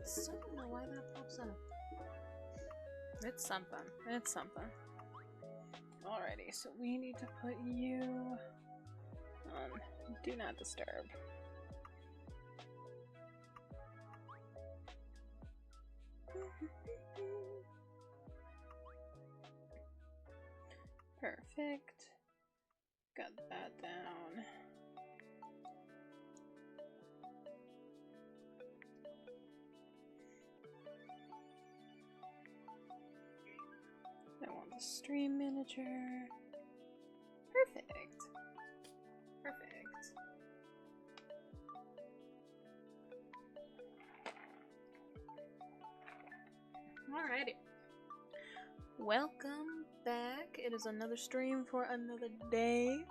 Still don't know why that pops up. It's something. It's something. Alrighty, so we need to put you on Do Not Disturb. Perfect. Got that down. I want the stream manager. Perfect. Perfect. Alrighty. Welcome back. It is another stream for another day.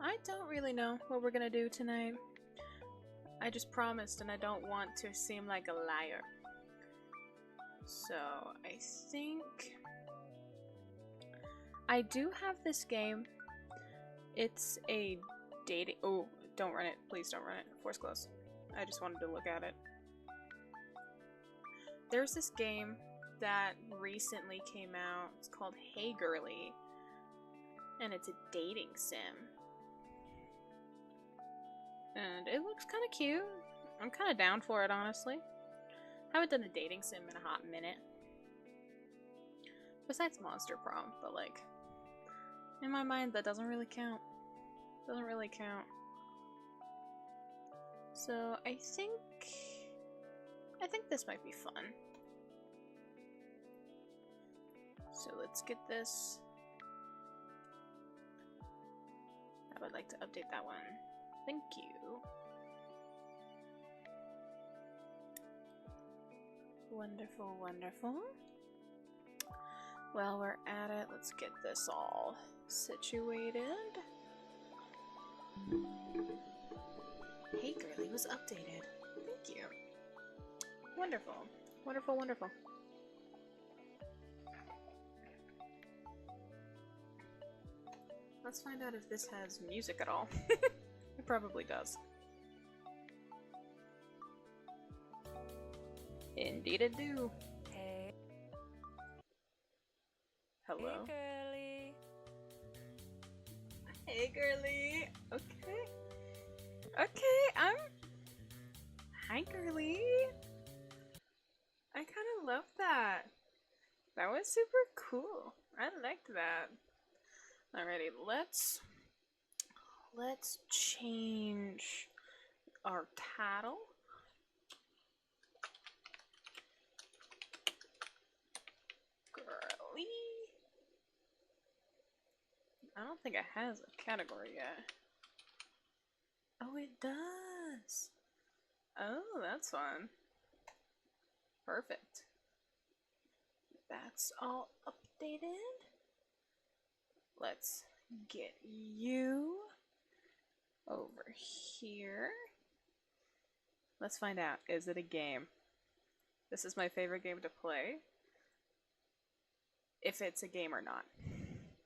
I don't really know what we're gonna do tonight. I just promised and I don't want to seem like a liar. So, I think I do have this game. It's a dating— oh, don't run it. Please don't run it. Force close. I just wanted to look at it. There's this game that recently came out. It's called Hey Girlie. And it's a dating sim. And it looks kind of cute. I'm kind of down for it, honestly. Haven't done a dating sim in a hot minute. Besides Monster Prom, but like, in my mind that doesn't really count. Doesn't really count. So I think this might be fun. So let's get this. I would like to update that one. Thank you. Wonderful, wonderful. Well, we're at it. Let's get this all situated. Hey Girlie was updated. Thank you. Wonderful. Wonderful, wonderful. Let's find out if this has music at all. It probably does. Indeed it do. Hey. Hello. Hey, Girlie. Hey, Girlie. Okay. Okay, Hi, Girlie. I kind of love that. That was super cool. I liked that. Alrighty, let's change our title. Girlie. I don't think it has a category yet. Oh, it does. Oh, that's fun. Perfect. That's all updated. Let's get you over here. Let's find out. Is it a game? This is my favorite game to play. If it's a game or not.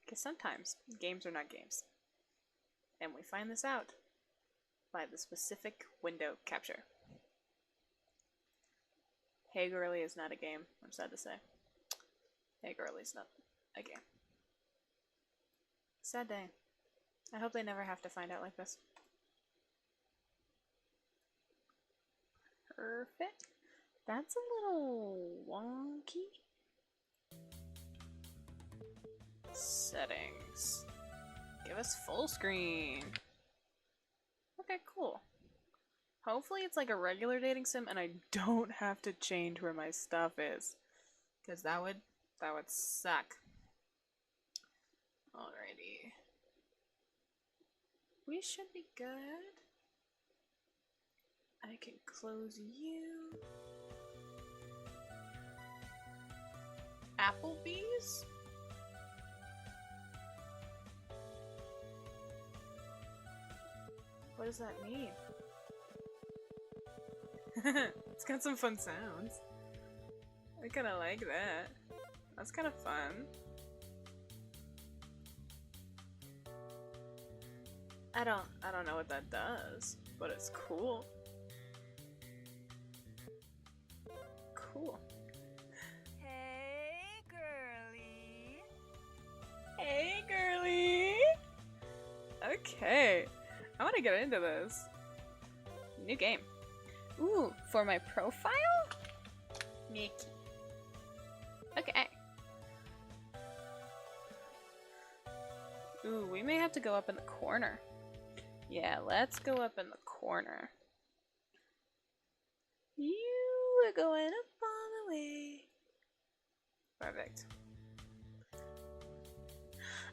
Because sometimes games are not games. And we find this out by the specific window capture. Hey Girlie is not a game, I'm sad to say. Hey Girlie's not a game. Sad day. I hope they never have to find out like this. Perfect. That's a little wonky. Settings. Give us full screen. Okay, cool. Hopefully it's like a regular dating sim and I don't have to change where my stuff is. Because that would suck. Alrighty. We should be good. I can close you. Applebee's? What does that mean? It's got some fun sounds. I kinda like that. That's kinda fun. I don't know what that does, but it's cool. cool. Hey, Girlie. Hey, Girlie! Okay. I want to get into this. New game. Ooh, for my profile? Mickey. Okay. Ooh, we may have to go up in the corner. Yeah, let's go up in the corner. You are going up all the way. Perfect.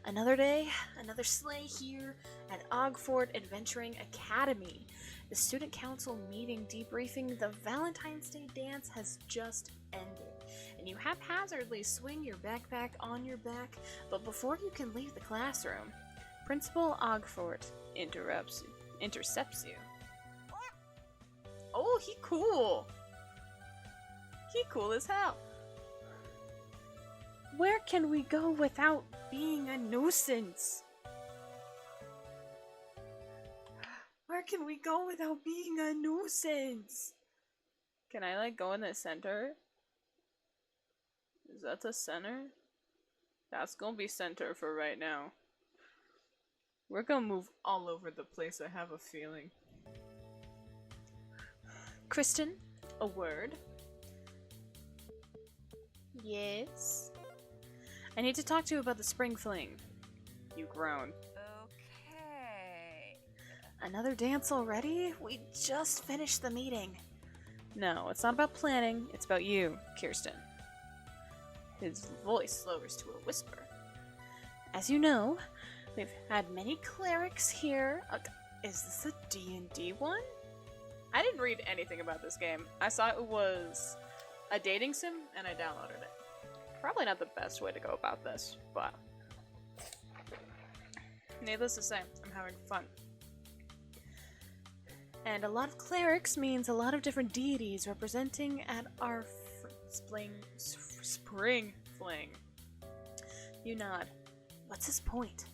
Another day, another sleigh here at Ogford Adventuring Academy. The student council meeting debriefing the Valentine's Day dance has just ended, and you haphazardly swing your backpack on your back, but before you can leave the classroom, Principal Ogford intercepts you. Oh, he cool! He cool as hell. Where can we go without being a nuisance? Where can we go without being a nuisance? Can I like go in the center? Is that the center? That's gonna be center for right now. We're gonna move all over the place, I have a feeling. Kristen, a word? Yes? I need to talk to you about the spring fling. You groan. Okay. Another dance already? We just finished the meeting. No, it's not about planning, it's about you, Kirsten. His voice lowers to a whisper. As you know, we've had many clerics here. Is this a D&D one? I didn't read anything about this game. I saw it was a dating sim, and I downloaded it. Probably not the best way to go about this, but needless to say, I'm having fun. And a lot of clerics means a lot of different deities representing at our spring fling. You nod. What's his point?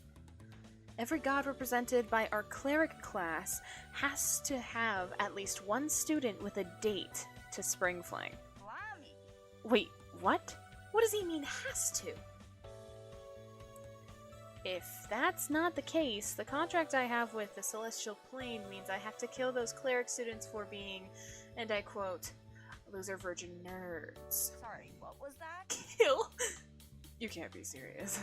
Every god represented by our cleric class has to have at least one student with a date to spring fling. Blimey. Wait, what? What does he mean has to? If that's not the case, the contract I have with the Celestial Plane means I have to kill those cleric students for being, and I quote, loser virgin nerds. Sorry, what was that? Kill? You can't be serious.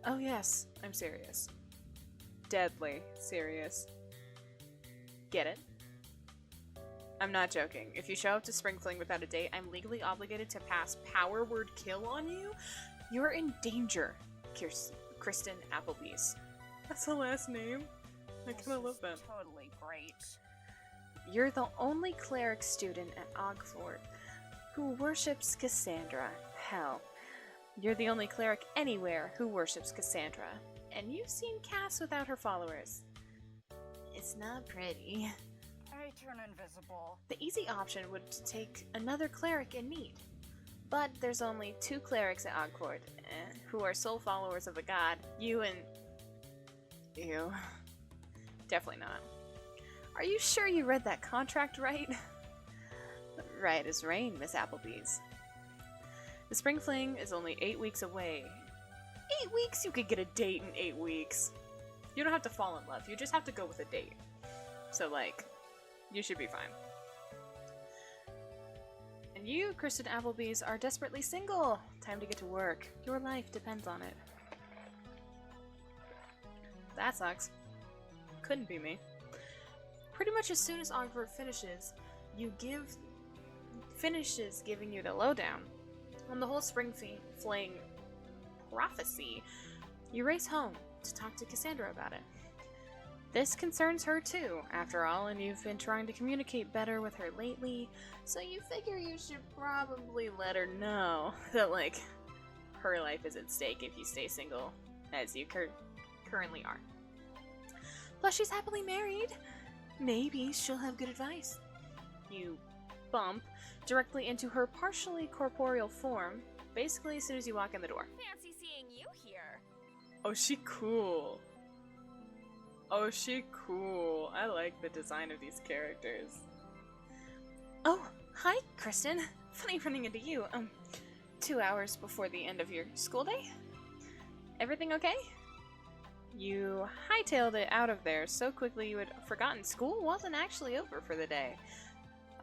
Oh yes, I'm serious. Deadly serious. Get it? I'm not joking. If you show up to Spring Fling without a date, I'm legally obligated to pass power word kill on you. You're in danger, Kristen Applebee's. That's the last name. I kind of love that. Totally great. You're the only cleric student at Ogford who worships Cassandra. Hell, you're the only cleric anywhere who worships Cassandra. And you've seen Cass without her followers. It's not pretty. I turn invisible. The easy option would to take another cleric in need. But there's only 2 clerics at Ogford, who are sole followers of a god. You and... You. Definitely not. Are you sure you read that contract right? Right as rain, Miss Applebee's. The Spring Fling is only 8 weeks away. 8 weeks? You could get a date in 8 weeks. You don't have to fall in love, you just have to go with a date. So, like, you should be fine. And you, Kristen Applebee's, are desperately single. Time to get to work. Your life depends on it. That sucks. Couldn't be me. Pretty much as soon as Ogford finishes giving you the lowdown on the whole Spring Fling prophecy, you race home to talk to Cassandra about it. This concerns her too, after all, and you've been trying to communicate better with her lately, so you figure you should probably let her know that, like, her life is at stake if you stay single, as you currently are. Plus, she's happily married. Maybe she'll have good advice. You bump directly into her partially corporeal form, basically as soon as you walk in the door. Fancy seeing you here. Oh, she cool. Oh, she cool. I like the design of these characters. Oh, hi, Kristen. Funny running into you, 2 hours before the end of your school day? Everything okay? You hightailed it out of there so quickly you had forgotten school wasn't actually over for the day.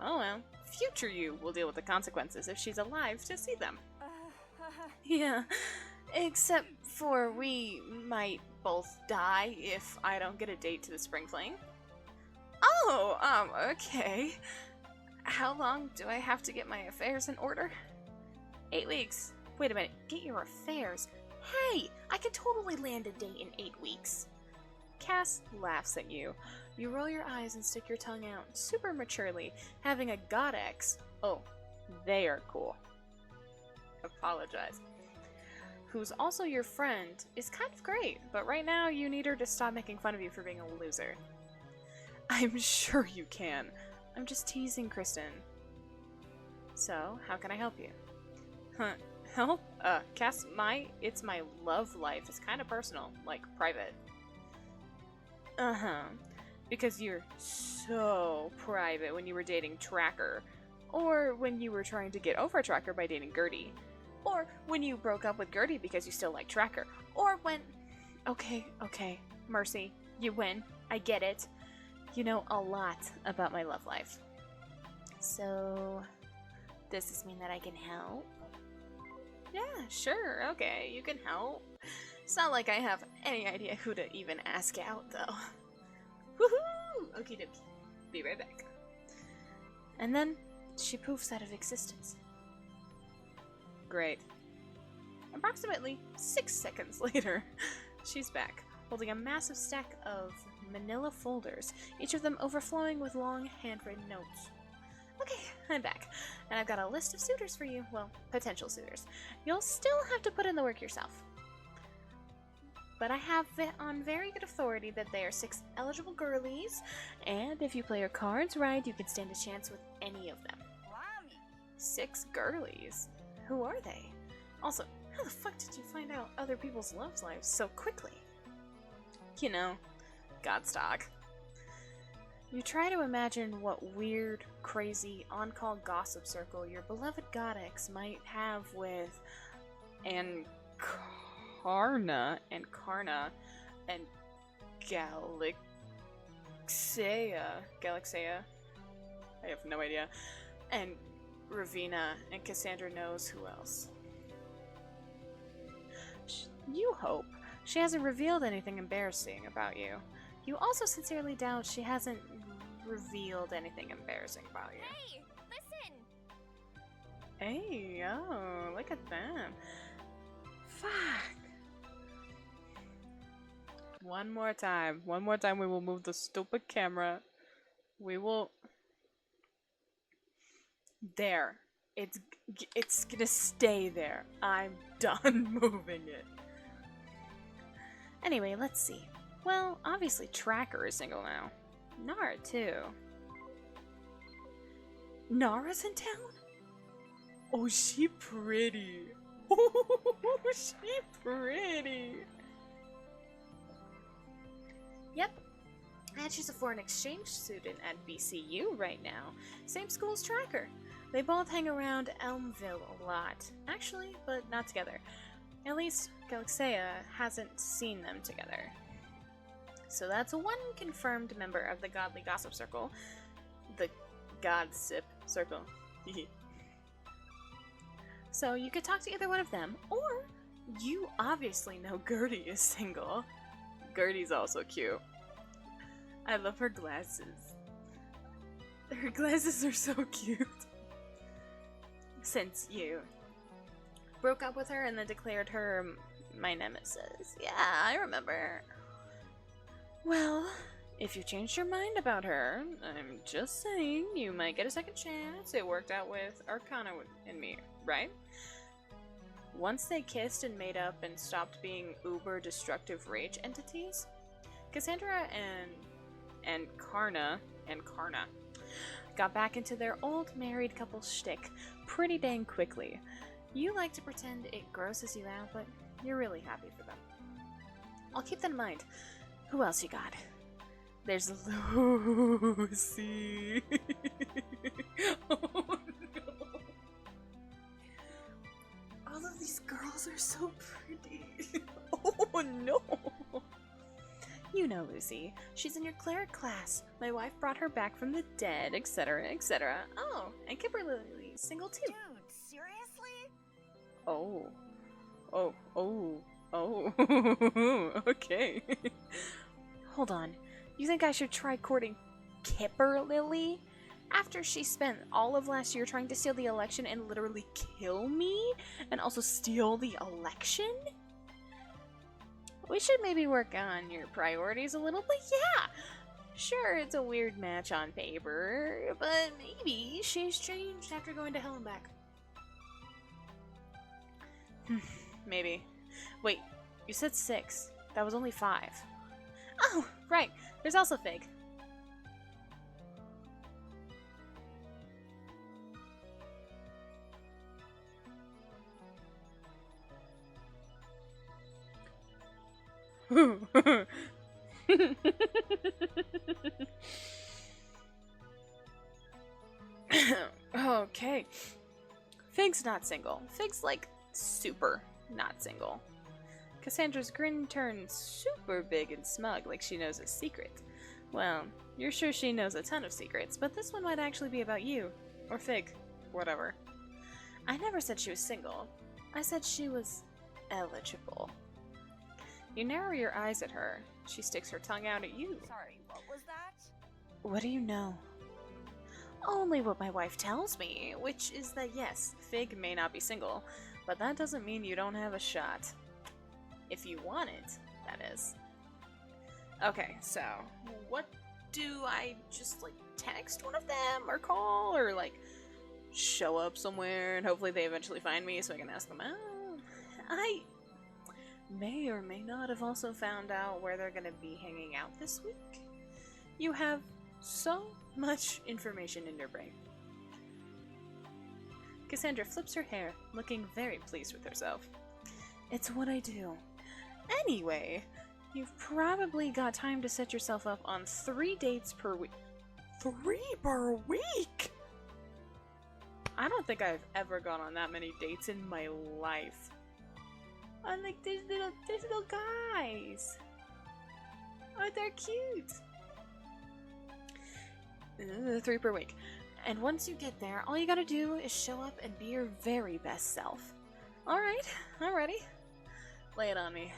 Oh well, future you will deal with the consequences if she's alive to see them. Yeah, except for we might both die if I don't get a date to the spring fling. Oh, okay. How long do I have to get my affairs in order? 8 weeks. Wait a minute, get your affairs? Hey, I can totally land a date in 8 weeks. Cass laughs at you. You roll your eyes and stick your tongue out, super maturely, having a god ex. Oh, they are cool. Apologize. Who's also your friend, is kind of great, but right now you need her to stop making fun of you for being a loser. I'm sure you can. I'm just teasing, Kristen. So, how can I help you? Huh, help? Cass, it's my love life. It's kind of personal, like private. Uh-huh. Because you're so private when you were dating Tracker, or when you were trying to get over Tracker by dating Girlie, or when you broke up with Girlie because you still like Tracker, or when... Okay, Mercy, you win. I get it. You know a lot about my love life. So, does this mean that I can help? Yeah, sure, okay, you can help. It's not like I have any idea who to even ask out, though. Woohoo! Okie dokie. Be right back. And then, she poofs out of existence. Great. Approximately 6 seconds later, she's back, holding a massive stack of manila folders, each of them overflowing with long, handwritten notes. Okay, I'm back, and I've got a list of suitors for you. Well, potential suitors. You'll still have to put in the work yourself. But I have it on very good authority that they are 6 eligible girlies, and if you play your cards right, you can stand a chance with any of them. 6 girlies? Who are they? Also, how the fuck did you find out other people's love lives so quickly? You know, Godstock. You try to imagine what weird, crazy, on-call gossip circle your beloved goddess might have with Karna and Galaxia. I have no idea. And Ravina, and Cassandra knows who else. You hope she hasn't revealed anything embarrassing about you. You also sincerely doubt she hasn't revealed anything embarrassing about you. Hey, listen! Hey, oh, look at them. Fuck. One more time we will move the stupid camera. We will... There. It's gonna stay there. I'm done moving it. Anyway, let's see. Well, obviously Tracker is single now. Nara, too. Nara's in town? Oh, she pretty. Oh, she pretty. Yep. And she's a foreign exchange student at BCU right now. Same school as Tracker. They both hang around Elmville a lot. Actually, but not together. At least, Galaxia hasn't seen them together. So that's one confirmed member of the Godly Gossip Circle. The Godsip Circle. So you could talk to either one of them, or you obviously know Girlie is single. Gertie's also cute. I love her glasses. Her glasses are so cute. Since you broke up with her and then declared her my nemesis. Yeah, I remember. Well, if you changed your mind about her, I'm just saying, you might get a second chance. It worked out with Arcana and me, right? Once they kissed and made up and stopped being uber-destructive rage entities, Cassandra and Karna got back into their old married couple shtick pretty dang quickly. You like to pretend it grosses you out, but you're really happy for them. I'll keep that in mind. Who else you got? There's Lucy. Oh no. dolls are so pretty. Oh no! You know Lucy. She's in your cleric class. My wife brought her back from the dead, etc., etc. Oh, and Kimberly's single too. Dude, seriously? Oh. Oh. Okay. Hold on. You think I should try courting Kipper Lily? After she spent all of last year trying to steal the election and literally kill me? And also steal the election? We should maybe work on your priorities a little, but yeah! Sure, it's a weird match on paper, but maybe she's changed after going to hell and back. Maybe. Wait, you said 6. That was only 5. Oh, right. There's also Fig. Okay. Fig's not single. Fig's like super not single. Cassandra's grin turns super big and smug like she knows a secret. Well, you're sure she knows a ton of secrets, but this one might actually be about you. Or Fig. Whatever. I never said she was single. I said she was eligible. You narrow your eyes at her. She sticks her tongue out at you. Sorry, what was that? What do you know? Only what my wife tells me, which is that yes, Fig may not be single, but that doesn't mean you don't have a shot. If you want it, that is. Okay, so, what do I just, like, text one of them, or call, or, like, show up somewhere, and hopefully they eventually find me so I can ask them out? I may or may not have also found out where they're gonna be hanging out this week. You have so much information in your brain. Cassandra flips her hair, looking very pleased with herself. It's what I do. Anyway, you've probably got time to set yourself up on 3 dates per week. 3 per week?! I don't think I've ever gone on that many dates in my life. I'm like, these little guys. Oh, they're cute. 3 per week. And once you get there, all you gotta do is show up and be your very best self. Alright, I'm ready. Lay it on me.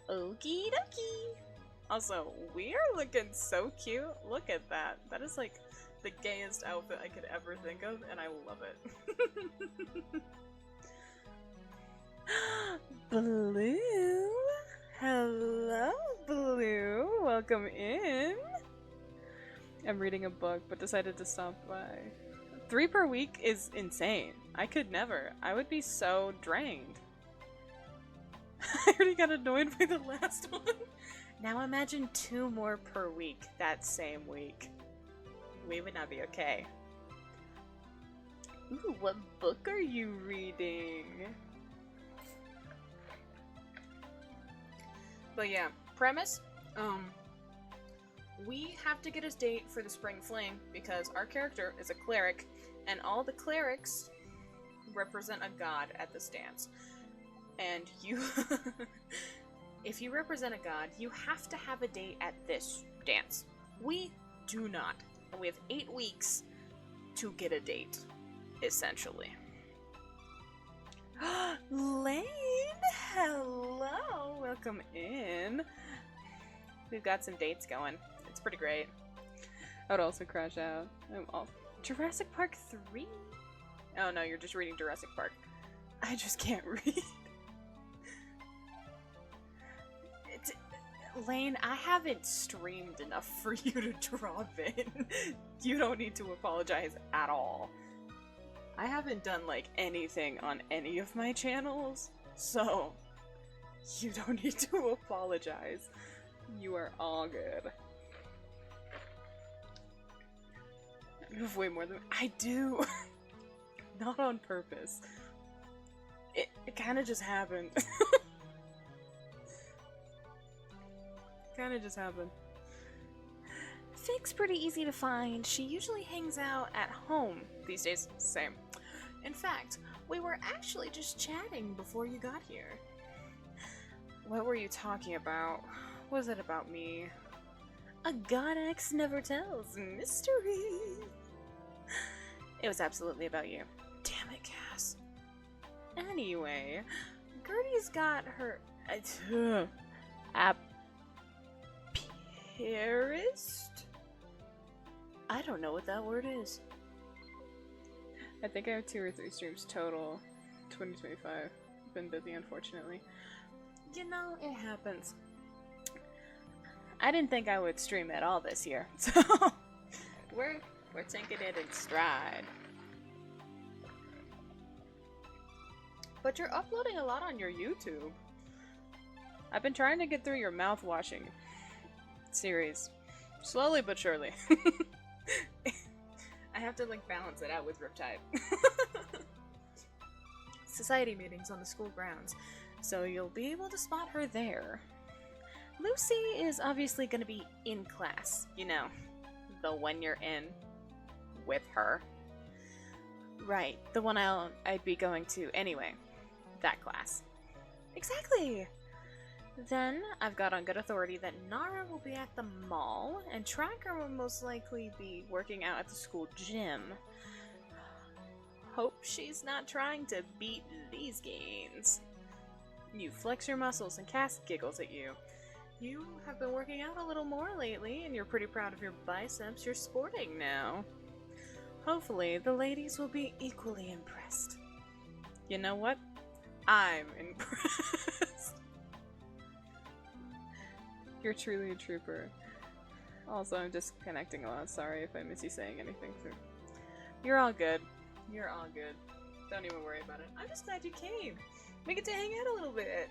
Okie dokie. Also, we are looking so cute. Look at that. That is like the gayest outfit I could ever think of, and I love it. Blue? Hello, Blue. Welcome in. I'm reading a book, but decided to stop by. 3 per week is insane. I could never. I would be so drained. I already got annoyed by the last one. Now imagine 2 more per week that same week. We would not be okay. Ooh, what book are you reading? But yeah, premise, we have to get a date for the spring fling because our character is a cleric and all the clerics represent a god at this dance. And you, if you represent a god, you have to have a date at this dance. We do not. And we have 8 weeks to get a date, essentially. Lane! Hello! Welcome in. We've got some dates going. It's pretty great. I would also crash out. I'm off. Jurassic Park 3? Oh no, you're just reading Jurassic Park. I just can't read. Lane, I haven't streamed enough for you to drop in. You don't need to apologize at all. I haven't done, like, anything on any of my channels, so you don't need to apologize. You are all good. You have way more than I do. Not on purpose. It kind of just happened. Kind of just happened. Fig's pretty easy to find. She usually hangs out at home these days. Same. In fact, We were actually just chatting before you got here. What were you talking about? Was it about me? A god X never tells. Mystery. It was absolutely about you. Damn it, Cass. Anyway, Gertie's got her apparist? I don't know what that word is. I think I have 2 or 3 streams total. 2025. I've been busy, unfortunately. You know, it happens. I didn't think I would stream at all this year, so we're taking it in stride. But you're uploading a lot on your YouTube. I've been trying to get through your mouth washing series. Slowly but surely. I have to like balance it out with Riptide. Society meetings on the school grounds, so you'll be able to spot her there. Lucy is obviously going to be in class, you know, the one you're in with her. Right, the one I'd be going to anyway. That class. Exactly! Then, I've got on good authority that Nara will be at the mall, and Tracker will most likely be working out at the school gym. Hope she's not trying to beat these gains. You flex your muscles and Cass giggles at you. You have been working out a little more lately, and you're pretty proud of your biceps you're sporting now. Hopefully, the ladies will be equally impressed. You know what? I'm impressed. You're truly a trooper. Also, I'm disconnecting a lot. Sorry if I miss you saying anything. You're all good. You're all good. Don't even worry about it. I'm just glad you came. We get to hang out a little bit.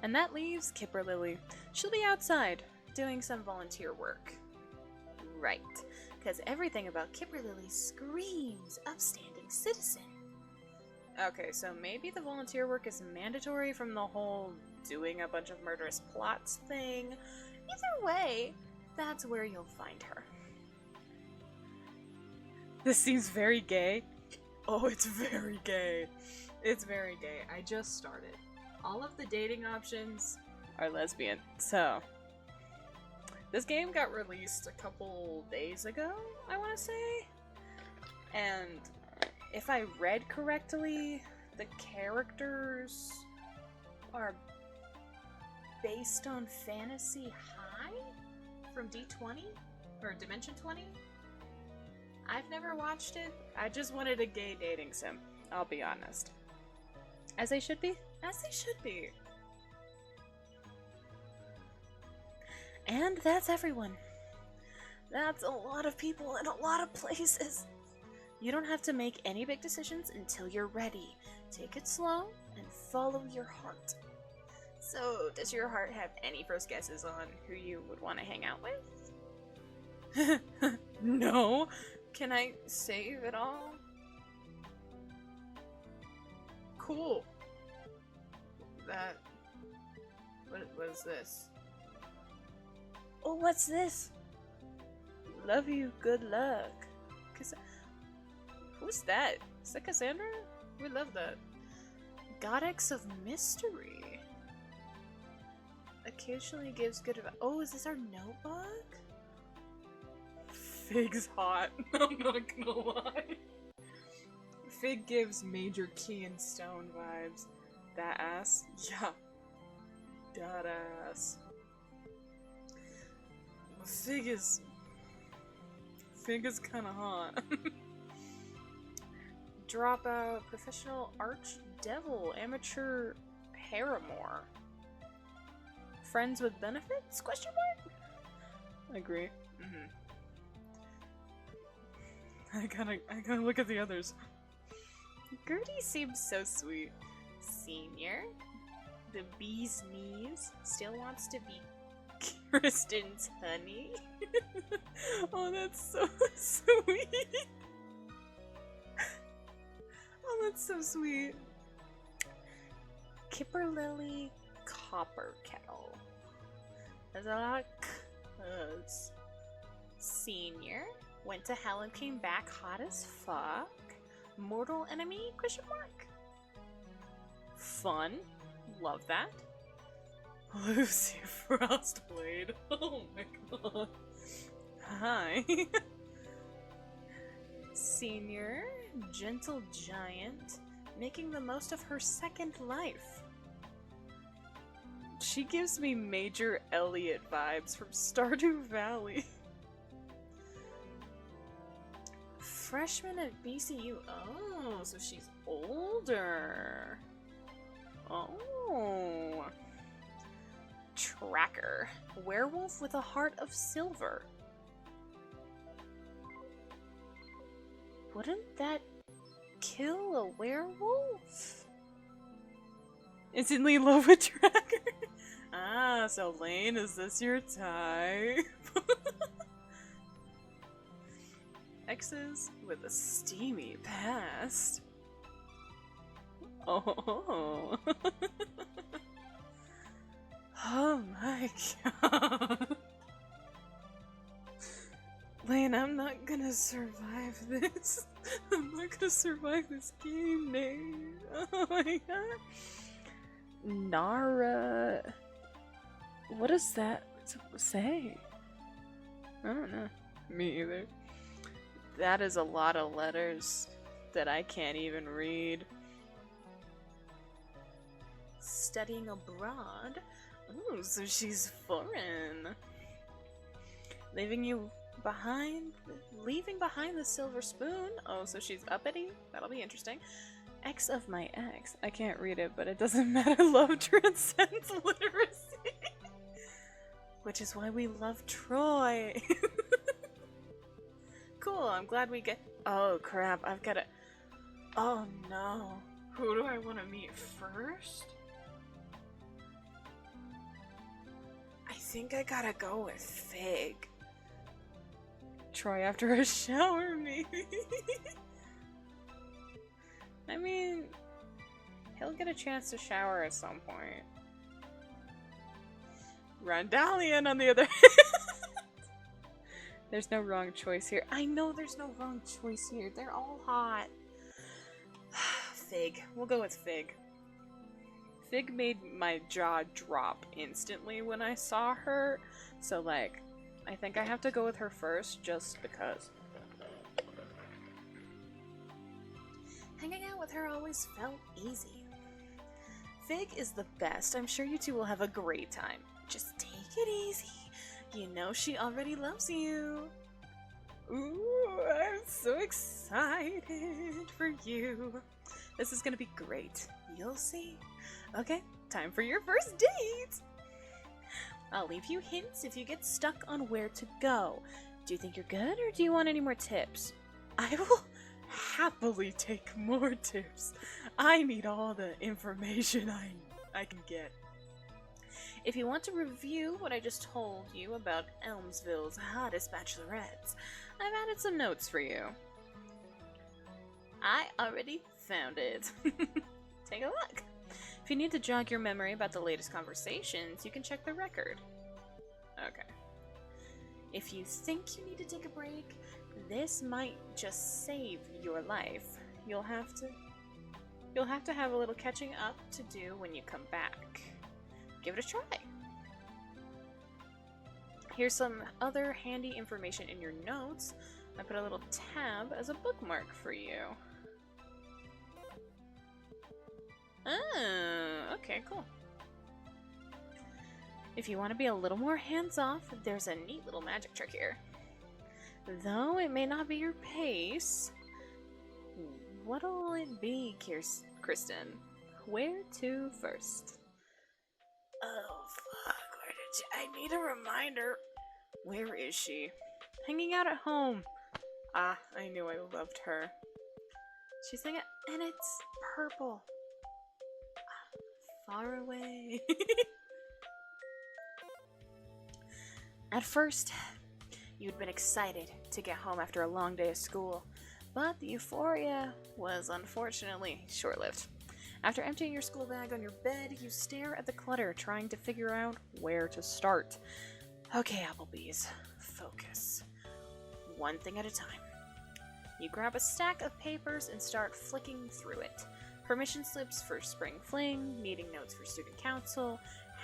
And that leaves Kipper Lily. She'll be outside, doing some volunteer work. Right, because everything about Kipper Lily screams upstanding citizen. Okay, so maybe the volunteer work is mandatory from the whole doing a bunch of murderous plots thing. Either way, that's where you'll find her. This seems very gay. Oh, it's very gay. It's very gay. I just started. All of the dating options are lesbian. So, this game got released a couple days ago, I want to say. And if I read correctly, the characters are based on Fantasy High from D20 or Dimension 20. I've never watched it. I just wanted a gay dating sim, I'll be honest. As they should be? As they should be. And that's everyone. That's a lot of people in a lot of places. You don't have to make any big decisions until you're ready. Take it slow and follow your heart. So, does your heart have any first guesses on who you would want to hang out with? No. Can I save it all? Cool. What is this? Oh, what's this? Love you, good luck. Who's that? Is that Cassandra? We love that. Goddess of Mystery. Occasionally gives good advice. Oh, is this our notebook? Fig's hot. I'm not gonna lie. Fig gives major Key and Stone vibes. That ass? Yeah. That ass. Fig is kinda hot. Dropout, professional archdevil, amateur paramour. Friends with benefits? Question mark? Agree. I gotta look at the others. Gertie seems so sweet. Senior, the bee's knees, still wants to be Kristen's honey. Oh, that's so sweet. Oh, that's so sweet. Kipper Lily Copper Kettle. There's a lot of Senior went to hell and came back hot as fuck. Mortal enemy? Question mark. Fun. Love that. Lucy Frostblade. Oh my god. Hi. Senior, gentle giant, making the most of her second life. She gives me Major Elliot vibes from Stardew Valley. Freshman at BCU. Oh, so she's older. Oh. Tracker. Werewolf with a heart of silver. Wouldn't that kill a werewolf? Instantly love with Tracker. Ah, so Lane, is this your type? Exes with a steamy past. Oh. Oh my god. Lane, I'm not gonna survive this. I'm not gonna survive this game, Nate. Oh my god. Nara. What does that say? I don't know. Me either. That is a lot of letters that I can't even read. Studying abroad? Ooh, so she's foreign. Leaving behind the silver spoon? Oh, so she's uppity? That'll be interesting. Ex of my ex. I can't read it, but it doesn't matter. Love transcends literacy. Which is why we love Troy. Cool, I'm glad we get... Oh crap, I've gotta... Oh no. Who do I want to meet first? I think I gotta go with Fig. Troy after a shower, maybe? I mean, he'll get a chance to shower at some point. Randallion, on the other hand. There's no wrong choice here. I know there's no wrong choice here. They're all hot. Fig. We'll go with Fig. Fig made my jaw drop instantly when I saw her. So, like, I think I have to go with her first just because. Hanging out with her always felt easy. Fig is the best. I'm sure you two will have a great time. Just take it easy. You know she already loves you. Ooh, I'm so excited for you. This is gonna be great. You'll see. Okay, time for your first date. I'll leave you hints if you get stuck on where to go. Do you think you're good, or do you want any more tips? I will happily take more tips. I need all the information I can get. If you want to review what I just told you about Elmsville's hottest bachelorettes, I've added some notes for you. I already found it. Take a look. If you need to jog your memory about the latest conversations, you can check the record. Okay. If you think you need to take a break, this might just save your life. You'll have to have a little catching up to do when you come back. Give it a try. Here's some other handy information in your notes. I put a little tab as a bookmark for you. Oh, okay, cool. If you want to be a little more hands-off, there's a neat little magic trick here. Though it may not be your pace, what'll it be, Kristen? Where to first? Oh, fuck. I need a reminder. Where is she? Hanging out at home. Ah, I knew I loved her. She's singing, and it's purple. Far away. At first, you'd been excited to get home after a long day of school, but the euphoria was unfortunately short-lived. After emptying your school bag on your bed, you stare at the clutter, trying to figure out where to start. Okay, Applebee's. Focus. One thing at a time. You grab a stack of papers and start flicking through it. Permission slips for spring fling, meeting notes for student council,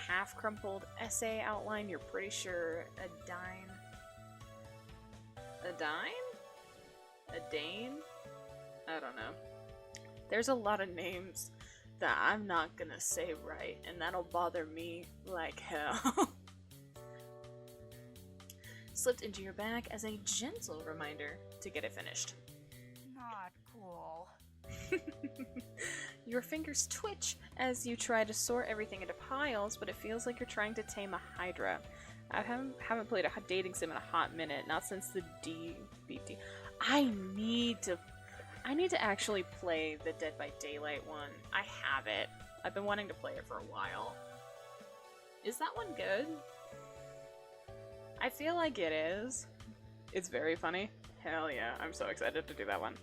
half-crumpled essay outline you're pretty sure a dine... A dine? A Dane? I don't know. There's a lot of names that I'm not gonna say right, and that'll bother me like hell. Slipped into your bag as a gentle reminder to get it finished. Not cool. Your fingers twitch as you try to sort everything into piles, but it feels like you're trying to tame a hydra. I haven't played a dating sim in a hot minute, not since the DBD. I need to actually play the Dead by Daylight one. I have it. I've been wanting to play it for a while. Is that one good? I feel like it is. It's very funny. Hell yeah, I'm so excited to do that one.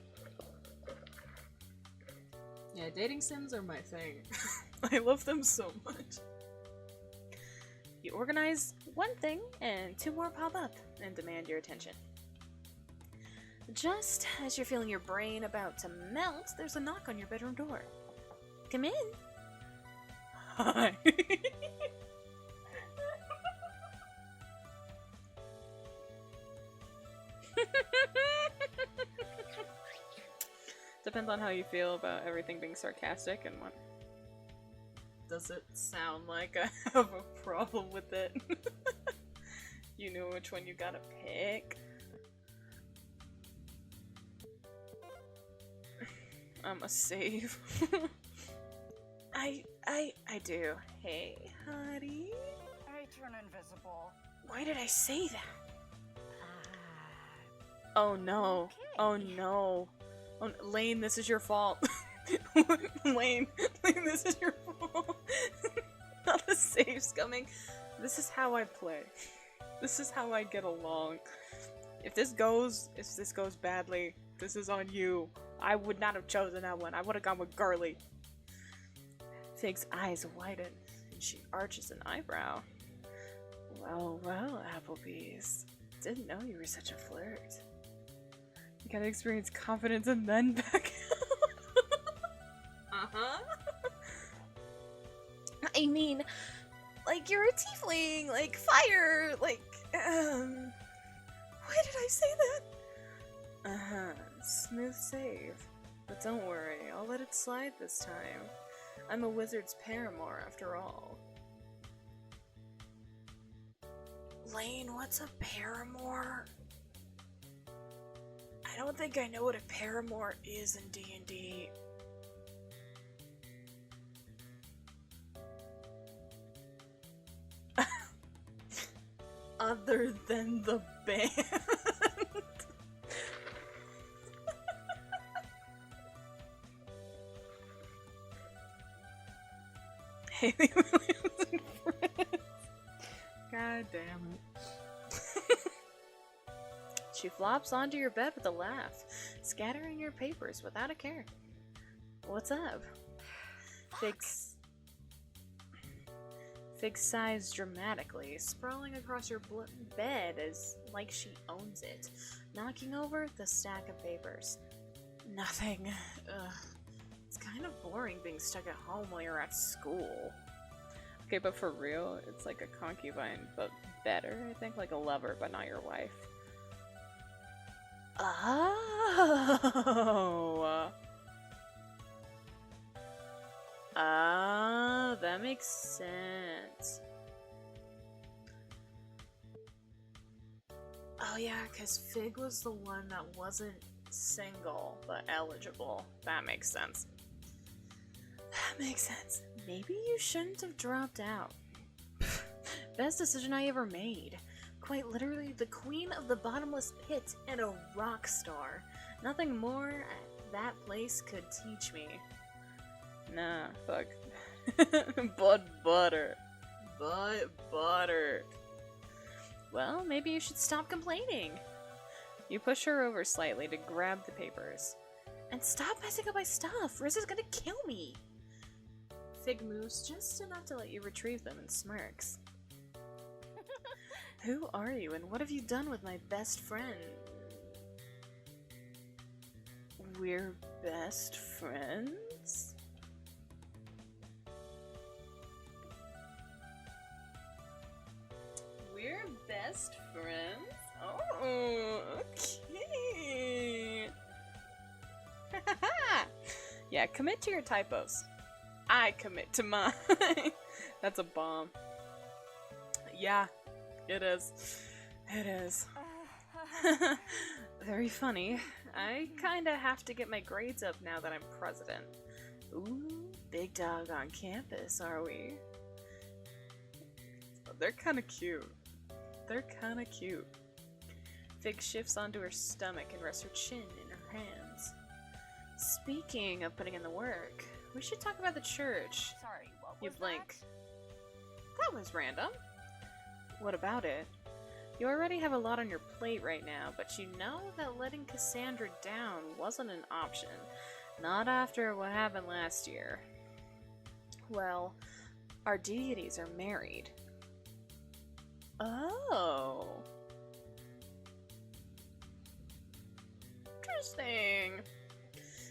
Yeah, dating sims are my thing. I love them so much. You organize one thing, and two more pop up and demand your attention. Just as you're feeling your brain about to melt, there's a knock on your bedroom door. Come in. Hi. Depends on how you feel about everything being sarcastic and what. Does it sound like I have a problem with it? You know which one you gotta pick. A save. I do. Hey, honey. I turn invisible. Why did I say that? Oh no. Okay. Oh no. Oh, Lane, this is your fault. Lane, this is your fault. Not the saves coming. This is how I play. This is how I get along. If this goes badly, this is on you. I would not have chosen that one. I would have gone with Girlie. Fig's eyes widen, and she arches an eyebrow. Well, well, Applebee's. Didn't know you were such a flirt. You gotta experience confidence and then back out. Uh-huh. I mean, like, you're a tiefling, like, fire, like, why did I say that? Uh-huh. Smooth save. But don't worry, I'll let it slide this time. I'm a wizard's paramour, after all. Lane, what's a paramour? I don't think I know what a paramour is in D&D. Other than the band. Haley Williams and friends. God damn it. She flops onto your bed with a laugh, scattering your papers without a care. What's up? Fig sighs dramatically, sprawling across your bed as like she owns it, knocking over the stack of papers. Nothing. Ugh. It's kind of boring being stuck at home while you're at school. Okay, but for real, it's like a concubine, but better, I think, like a lover, but not your wife. Oh! Ah, that makes sense. Oh yeah, because Fig was the one that wasn't single, but eligible. That makes sense. That makes sense. Maybe you shouldn't have dropped out. Best decision I ever made. Quite literally the queen of the bottomless pit and a rock star. Nothing more that place could teach me. Nah, fuck. Butt butter. Well, maybe you should stop complaining. You push her over slightly to grab the papers. And stop messing up my stuff! Riz is gonna kill me! Fig moves just enough to let you retrieve them and smirks. Who are you and what have you done with my best friend? We're best friends? We're best friends? Oh, okay. Yeah, commit to your typos. I commit to mine. That's a bomb. Yeah, it is. It is. Very funny. I kinda have to get my grades up now that I'm president. Ooh, big dog on campus, are we? They're kinda cute. They're kinda cute. Fig shifts onto her stomach and rests her chin in her hands. Speaking of putting in the work, we should talk about the church. Sorry, what You was blink. That was random. What about it? You already have a lot on your plate right now, but you know that letting Cassandra down wasn't an option. Not after what happened last year. Well, our deities are married. Oh. Interesting.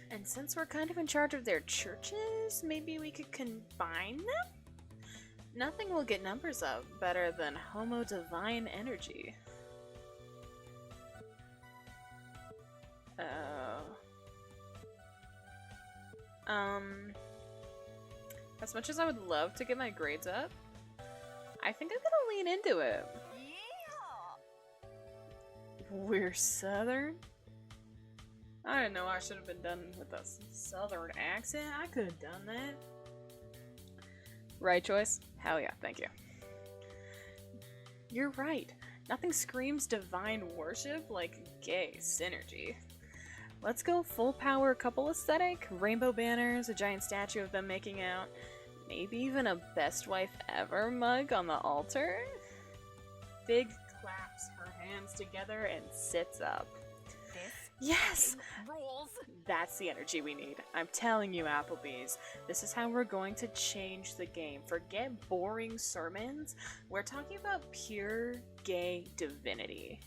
And since we're kind of in charge of their churches, maybe we could combine them? Nothing will get numbers up better than Homo Divine Energy. As much as I would love to get my grades up, I think I'm gonna lean into it. Yeah. We're Southern? I didn't know I should have been done with a Southern accent. I could have done that. Right choice? Hell yeah, thank you. You're right. Nothing screams divine worship like gay synergy. Let's go full power couple aesthetic, rainbow banners, a giant statue of them making out, maybe even a best wife ever mug on the altar? Fig claps her hands together and sits up. This Yes! rules. That's the energy we need. I'm telling you, Applebee's. This is how we're going to change the game. Forget boring sermons. We're talking about pure gay divinity.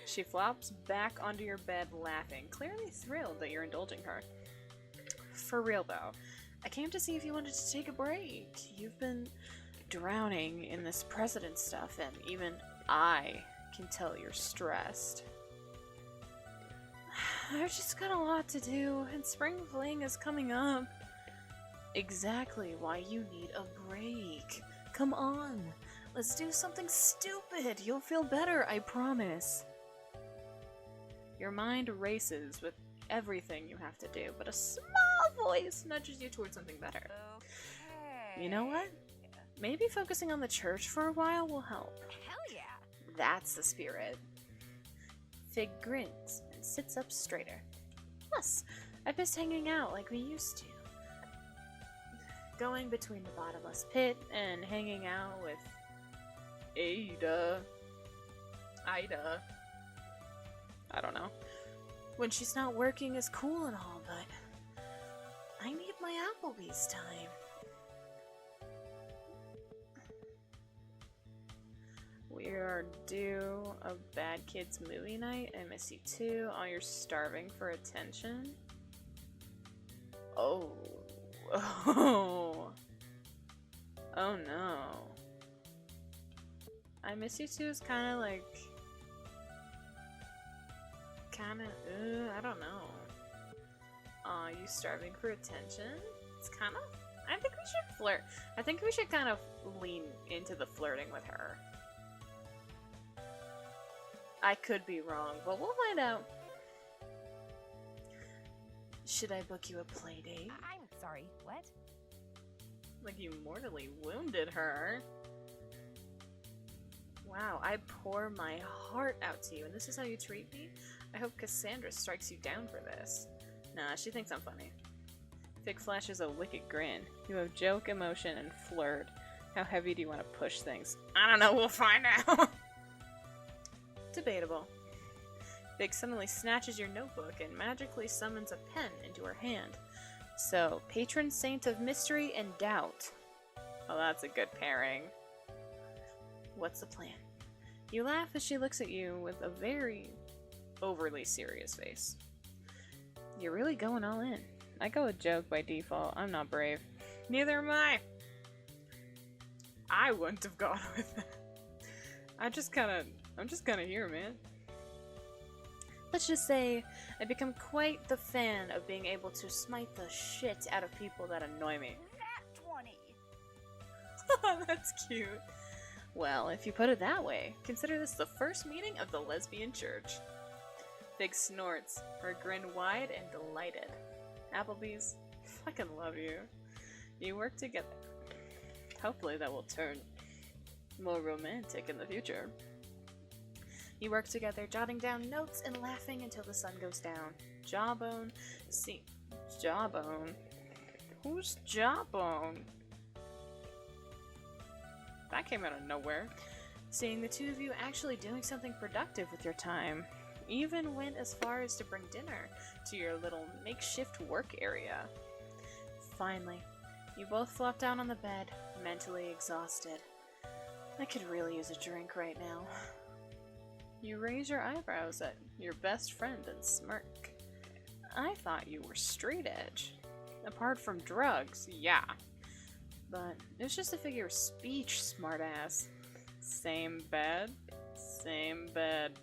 She flops back onto your bed laughing, clearly thrilled that you're indulging her. For real though, I came to see if you wanted to take a break. You've been drowning in this president stuff, and even I can tell you're stressed. I've just got a lot to do, and spring fling is coming up. Exactly why you need a break. Come on, let's do something stupid. You'll feel better, I promise. Your mind races with everything you have to do, but a small voice nudges you towards something better. Okay. You know what? Maybe focusing on the church for a while will help. Hell yeah. That's the spirit. Fig grins and sits up straighter. Plus, I've missed hanging out like we used to. Going between the bottomless pit and hanging out with Ada. I don't know. When she's not working is cool and all, but I need my Applebee's time. We are due a Bad Kids movie night. I miss you too. Oh, you're starving for attention? Oh. Oh. Oh no. I miss you too is kind of like... I don't know. Aw, you starving for attention? It's kind of... I think we should flirt. I think we should kind of lean into the flirting with her. I could be wrong, but we'll find out. Should I book you a play date? I'm sorry, what? Like you mortally wounded her. Wow, I pour my heart out to you, and this is how you treat me? I hope Cassandra strikes you down for this. Nah, she thinks I'm funny. Fig flashes a wicked grin. You have joke, emotion, and flirt. How heavy do you want to push things? I don't know, we'll find out! Debatable. Fig suddenly snatches your notebook and magically summons a pen into her hand. So, patron saint of mystery and doubt. Oh, that's a good pairing. What's the plan? You laugh as she looks at you with a very overly serious face. You're really going all in. I go with joke by default. I'm not brave. Neither am I. I wouldn't have gone with that. I'm just kind of here, man. Let's just say I've become quite the fan of being able to smite the shit out of people that annoy me. Nat 20. That's cute. Well, if you put it that way, consider this the first meeting of the lesbian church. Fig snorts, her grin wide and delighted. Applebee's, fucking love you. You work together. Hopefully that will turn more romantic in the future. You work together, jotting down notes and laughing until the sun goes down. Jawbone, see, Jawbone. Who's Jawbone? That came out of nowhere. Seeing the two of you actually doing something productive with your time. Even went as far as to bring dinner to your little makeshift work area. Finally, you both flop down on the bed, mentally exhausted. I could really use a drink right now. You raise your eyebrows at your best friend and smirk. I thought you were straight edge. Apart from drugs, yeah. But it's just a figure of speech, smartass. Same bed, same bed.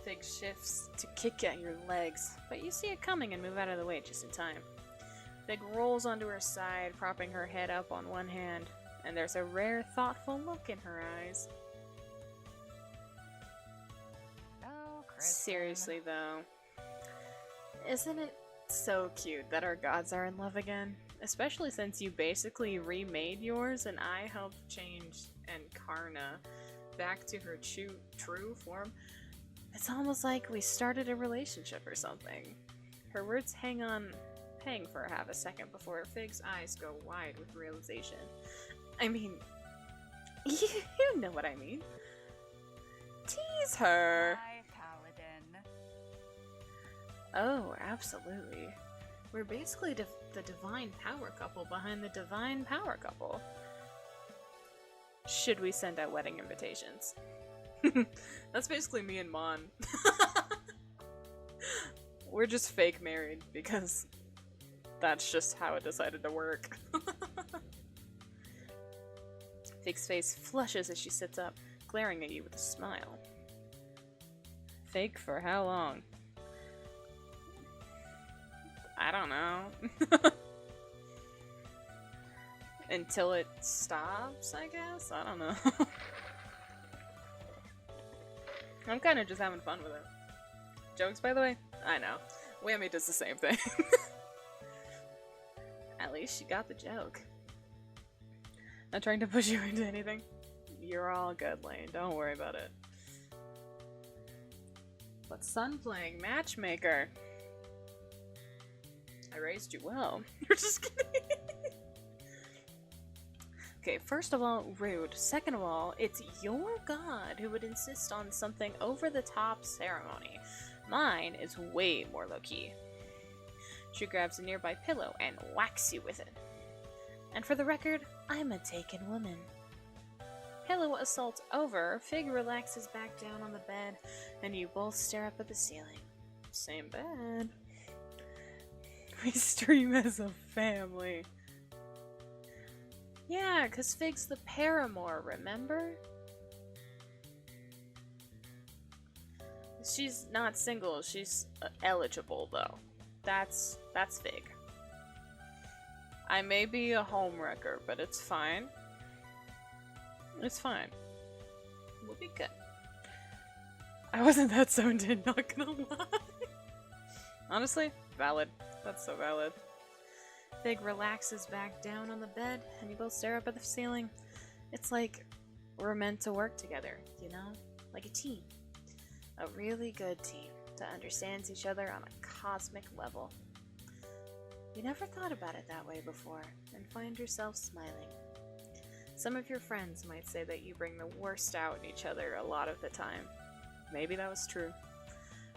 Fig shifts to kick at your legs, but you see it coming and move out of the way just in time. Fig rolls onto her side, propping her head up on one hand, and there's a rare, thoughtful look in her eyes. Oh, Kristen. Seriously, though, isn't it so cute that our gods are in love again? Especially since you basically remade yours and I helped change Encarna back to her true form. It's almost like we started a relationship or something. Her words hang for half a second before Fig's eyes go wide with realization. I mean, you know what I mean. Tease her! My paladin. Oh, absolutely. We're basically the divine power couple behind the divine power couple. Should we send out wedding invitations? That's basically me and Mon. We're just fake married because that's just how it decided to work. Fig's face flushes as she sits up, glaring at you with a smile. Fake for how long? I don't know. Until it stops, I guess? I don't know. I'm kind of just having fun with it. Jokes, by the way? I know. Whammy does the same thing. At least you got the joke. Not trying to push you into anything. You're all good, Lane. Don't worry about it. What's Sun playing? Matchmaker. I raised you well. You're just kidding. Okay, first of all, rude. Second of all, it's your god who would insist on something over-the-top ceremony. Mine is way more low-key. She grabs a nearby pillow and whacks you with it. And for the record, I'm a taken woman. Pillow assault over, Fig relaxes back down on the bed, and you both stare up at the ceiling. Same bed. We stream as a family. Yeah, 'cause Fig's the paramour, remember? She's not single, she's eligible, though. That's Fig. I may be a homewrecker, but it's fine. It's fine. We'll be good. I wasn't that zoned in, not gonna lie. Honestly, valid. That's so valid. Fig relaxes back down on the bed, and you both stare up at the ceiling. It's like we're meant to work together, you know? Like a team. A really good team that understands each other on a cosmic level. You never thought about it that way before, and find yourself smiling. Some of your friends might say that you bring the worst out in each other a lot of the time. Maybe that was true.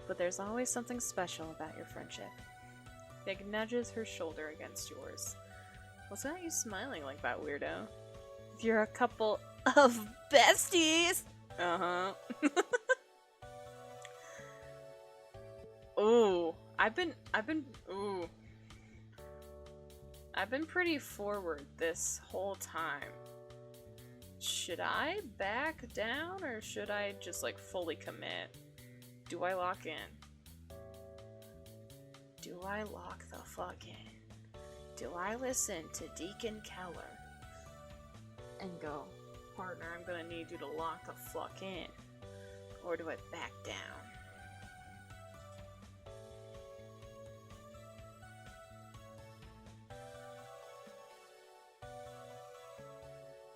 But there's always something special about your friendship. Fig nudges her shoulder against yours. What's got you smiling like that, weirdo? You're a couple of besties! Uh-huh. ooh. I've been pretty forward this whole time. Should I back down or should I just like fully commit? Do I lock in? Do I lock the fuck in? Do I listen to Deacon Keller and go, partner, I'm gonna need you to lock the fuck in? Or do I back down?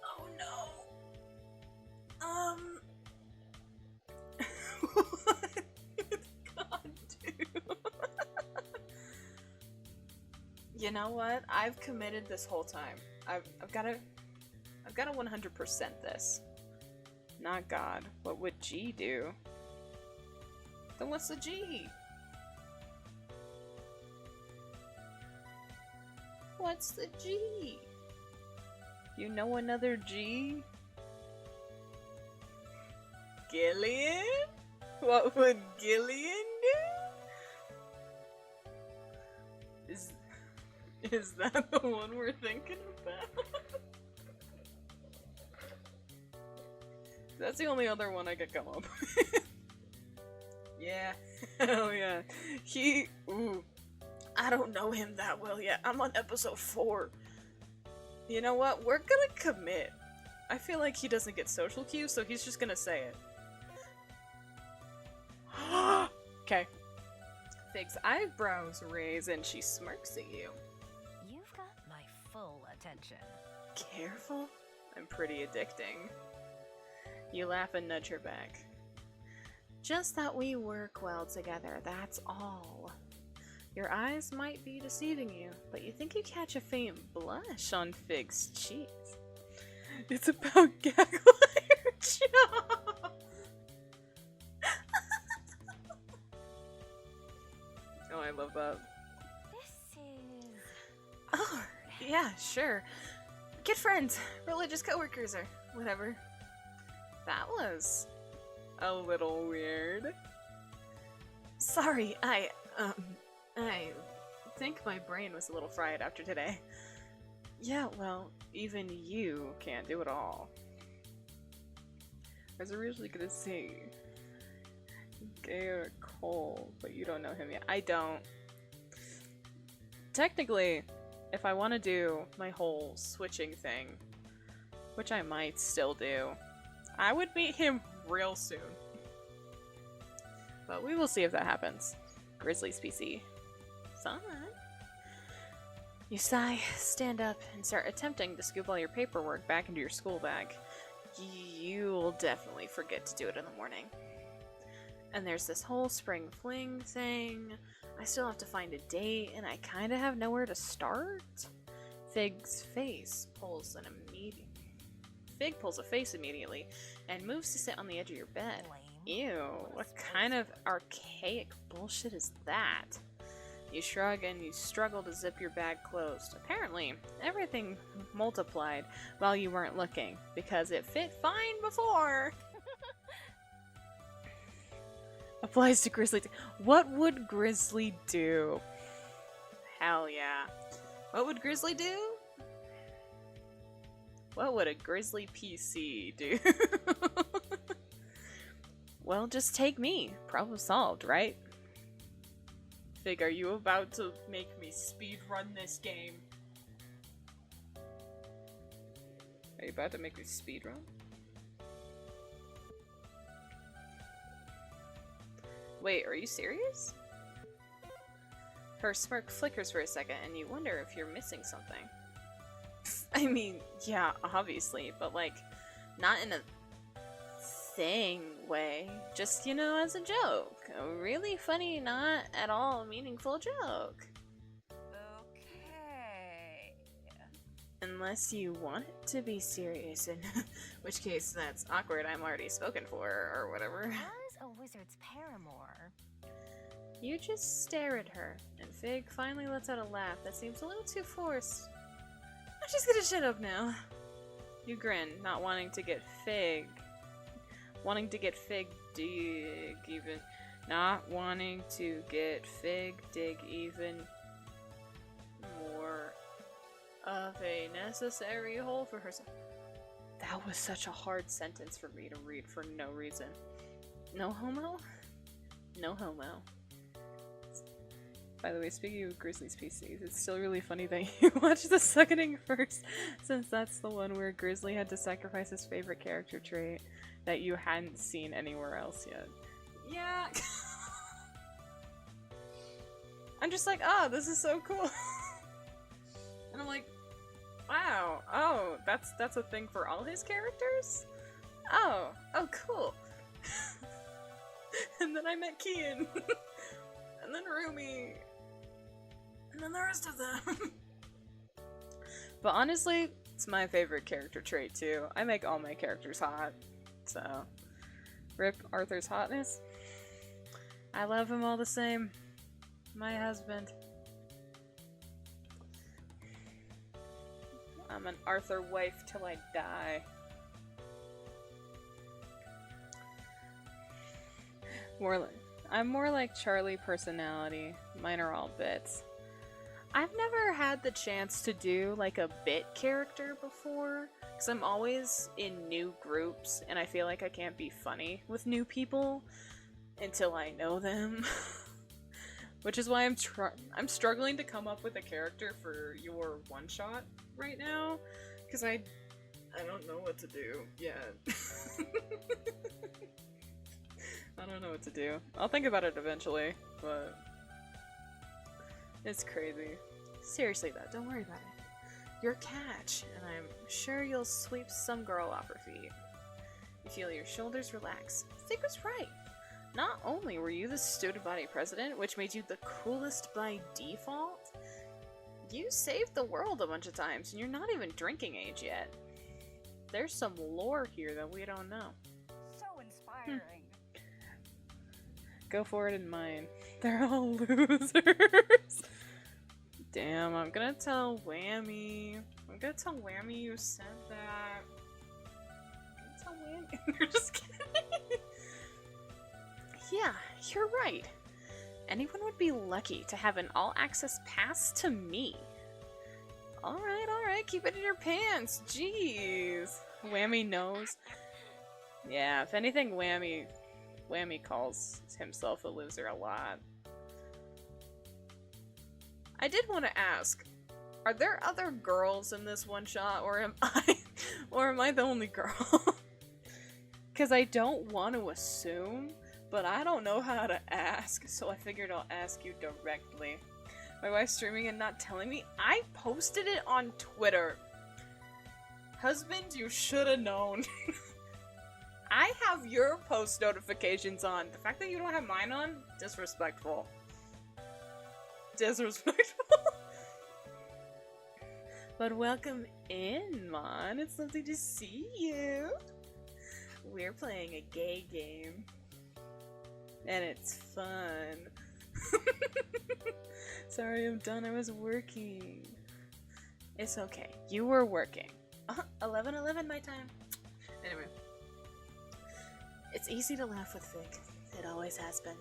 Oh no! What did God do? You know what? I've committed this whole time. I've gotta 100% this. Not God. What would G do? Then what's the G? What's the G? You know another G? Gillian? What would Gillian do? Is that the one we're thinking about? That's the only other one I could come up with. Yeah. Hell yeah. Ooh. I don't know him that well yet. I'm on episode 4. You know what? We're gonna commit. I feel like he doesn't get social cues, so he's just gonna say it. Okay. Fig's eyebrows raise and she smirks at you. You've got my full attention. Careful? I'm pretty addicting. You laugh and nudge her back. Just that we work well together, that's all. Your eyes might be deceiving you, but you think you catch a faint blush on Fig's cheeks. It's about gaggle your jaw. Oh, I love that. This is... Oh, yeah, sure. Good friends, religious coworkers, or whatever. That was a little weird. Sorry, I think my brain was a little fried after today. Yeah, well, even you can't do it all. I was originally gonna say Gay or Cole, but you don't know him yet. I don't. Technically, if I want to do my whole switching thing, which I might still do, I would meet him real soon. But we will see if that happens. Grizzly's PC. Fun. You sigh, stand up, and start attempting to scoop all your paperwork back into your school bag. You'll definitely forget to do it in the morning. And there's this whole spring fling thing. I still have to find a date, and I kind of have nowhere to start. Fig's face pulls an immediate. Fig pulls a face immediately and moves to sit on the edge of your bed. Ew, what kind of archaic bullshit is that? You shrug and you struggle to zip your bag closed. Apparently, everything multiplied while you weren't looking, because it fit fine before. Applies to Grizzly. What would Grizzly do? Hell yeah. What would Grizzly do? What would a Grizzly PC do? Well, just take me. Problem solved, right? Fig, are you about to make me speedrun this game? Are you about to make me speedrun? Wait, are you serious? Her smirk flickers for a second, and you wonder if you're missing something. I mean, yeah, obviously, but like, not in a thing way. Just, you know, as a joke. A really funny, not at all meaningful joke. Okay. Unless you want it to be serious, in which case that's awkward, I'm already spoken for, or whatever. As a wizard's paramour. You just stare at her, and Fig finally lets out a laugh that seems a little too forced. I'm just gonna shut up now. You grin, not wanting to get Fig dig even. Not wanting to get Fig dig even more of a necessary hole for herself. That was such a hard sentence for me to read for no reason. No homo? No homo. By the way, speaking of Grizzly's PCs, it's still really funny that you watched the seconding first, since that's the one where Grizzly had to sacrifice his favorite character trait that you hadn't seen anywhere else yet. Yeah. I'm just like, oh, this is so cool. And I'm like, wow, oh, that's a thing for all his characters? Oh, cool. And then I met Kian. And then Rumi. And then the rest of them. But honestly, it's my favorite character trait too. I make all my characters hot. So, rip Arthur's hotness. I love him all the same. My husband. I'm an Arthur wife till I die. I'm more like Charlie personality. Mine are all bits. I've never had the chance to do like a bit character before, because I'm always in new groups and I feel like I can't be funny with new people until I know them. Which is why I'm struggling to come up with a character for your one shot right now, because I don't know what to do yet. I don't know what to do. I'll think about it eventually, but it's crazy. Seriously though, don't worry about it. You're a catch, and I'm sure you'll sweep some girl off her feet. You feel your shoulders relax. Fig was right. Not only were you the student body president, which made you the coolest by default, you saved the world a bunch of times, and you're not even drinking age yet. There's some lore here that we don't know. So inspiring. Go for it in mine. They're all losers. Damn, I'm gonna tell Whammy. I'm gonna tell Whammy you said that. I'm gonna tell Whammy. You're just kidding. Yeah, you're right. Anyone would be lucky to have an all-access pass to me. Alright, keep it in your pants. Jeez. Whammy knows. Yeah, if anything, Whammy calls himself a loser a lot. I did want to ask, are there other girls in this one shot, or am I the only girl? Because I don't want to assume, but I don't know how to ask, so I figured I'll ask you directly. My wife's streaming and not telling me? I posted it on Twitter. Husband, you should have known. I have your post notifications on. The fact that you don't have mine on? Disrespectful. Disrespectful. But welcome in, Mon. It's lovely to see you. We're playing a gay game. And it's fun. Sorry, I'm done. I was working. It's okay. You were working. 11:11 my time. Anyway. It's easy to laugh with Fig. It always has been.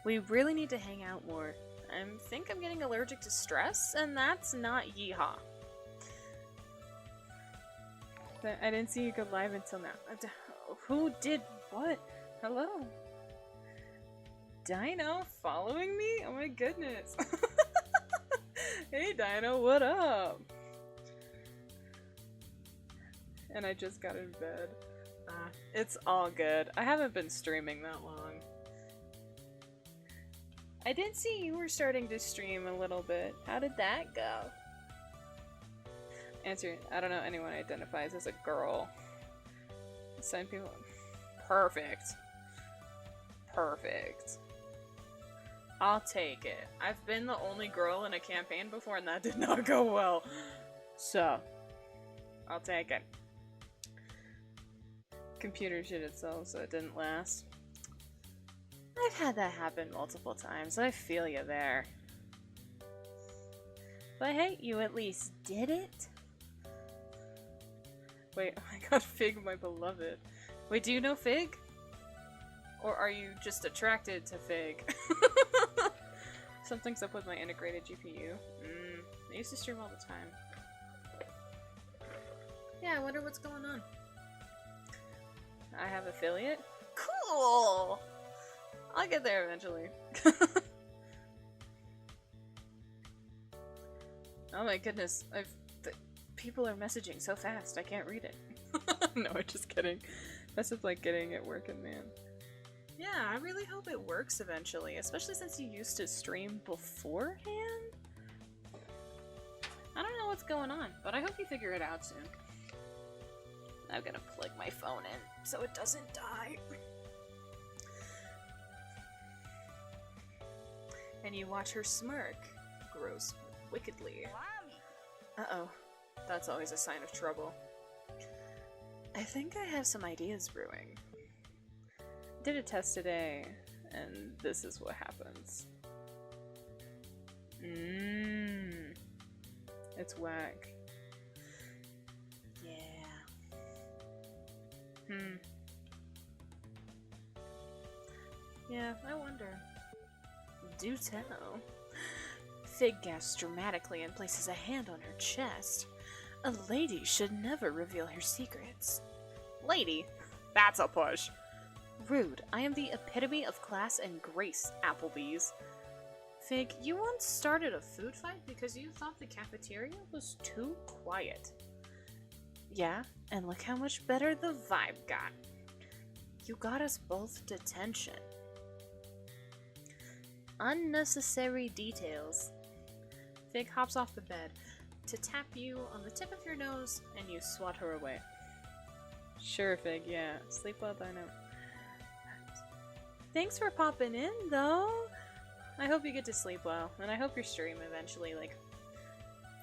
We really need to hang out more. I think I'm getting allergic to stress, and that's not yeehaw. I didn't see you go live until now. Who did what? Hello? Dino following me? Oh my goodness. Hey Dino, what up? And I just got in bed. It's all good. I haven't been streaming that long. I did see you were starting to stream a little bit. How did that go? Answer, I don't know anyone identifies as a girl. Sign people. Perfect. Perfect. I'll take it. I've been the only girl in a campaign before and that did not go well. So, I'll take it. Computer shit itself, so it didn't last. I've had that happen multiple times. I feel you there. But hey, you at least did it. Wait, oh my god, Fig, my beloved. Wait, do you know Fig? Or are you just attracted to Fig? Something's up with my integrated GPU. I used to stream all the time. Yeah, I wonder what's going on. I have affiliate? Cool! I'll get there eventually. Oh my goodness, people are messaging so fast, I can't read it. No, I'm just kidding. That's just like getting it working, man. Yeah, I really hope it works eventually, especially since you used to stream beforehand. I don't know what's going on, but I hope you figure it out soon. I'm gonna plug my phone in so it doesn't die. And you watch her smirk grows wickedly. Uh-oh. That's always a sign of trouble. I think I have some ideas brewing. Did a test today, and this is what happens. It's whack. Yeah. Yeah, I wonder. Do tell. Fig gasps dramatically and places a hand on her chest. A lady should never reveal her secrets. Lady? That's a push. Rude. I am the epitome of class and grace, Applebee's. Fig, you once started a food fight because you thought the cafeteria was too quiet. Yeah, and look how much better the vibe got. You got us both detention. Unnecessary details. Fig hops off the bed to tap you on the tip of your nose, and you swat her away. Sure, Fig, yeah. Sleep well, Dino. Thanks for popping in, though. I hope you get to sleep well, and I hope your stream eventually, like,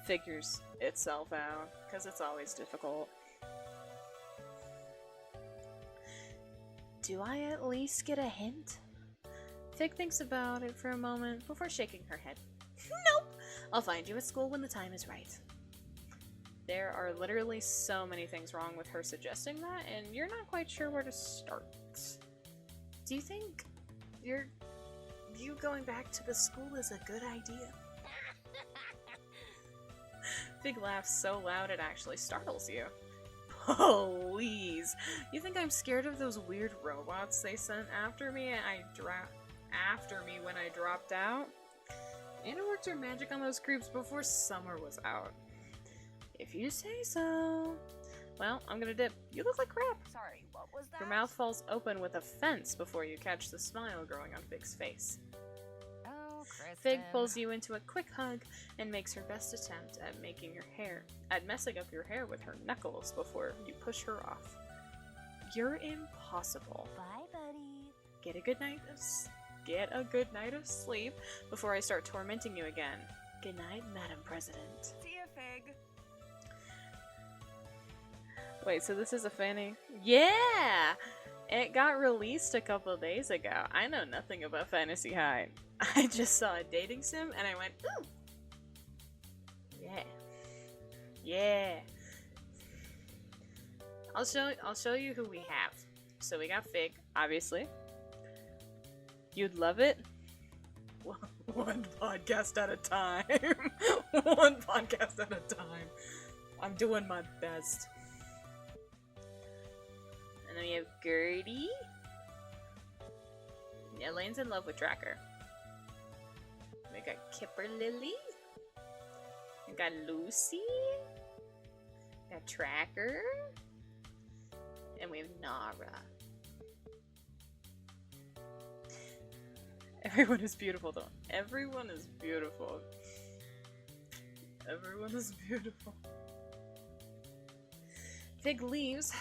figures itself out, because it's always difficult. Do I at least get a hint? Fig thinks about it for a moment before shaking her head. Nope! I'll find you at school when the time is right. There are literally so many things wrong with her suggesting that, and you're not quite sure where to start. Do you think you going back to the school is a good idea? Fig laughs so loud it actually startles you. Please! You think I'm scared of those weird robots they sent after me when I dropped out? Anna worked her magic on those creeps before summer was out. If you say so. Well, I'm gonna dip. You look like crap. Sorry, what was that? Your mouth falls open with offense before you catch the smile growing on Fig's face. Oh, Kristen. Fig pulls you into a quick hug and makes her best attempt at messing up your hair with her knuckles before you push her off. You're impossible. Bye, buddy. Get a good night of sleep before I start tormenting you again. Good night, Madam President. See ya, Fig. Wait, so this is a fanny? Yeah! It got released a couple days ago. I know nothing about Fantasy High. I just saw a dating sim and I went, ooh! Yeah. Yeah. I'll show you who we have. So we got Fig, obviously. You'd love it? One podcast at a time. One podcast at a time. I'm doing my best. And then we have Girlie. Elaine's in love with Tracker. We got Kipper Lily. We got Lucy. We got Tracker. And we have Nara. Everyone is beautiful though. Everyone is beautiful. Everyone is beautiful. Fig leaves,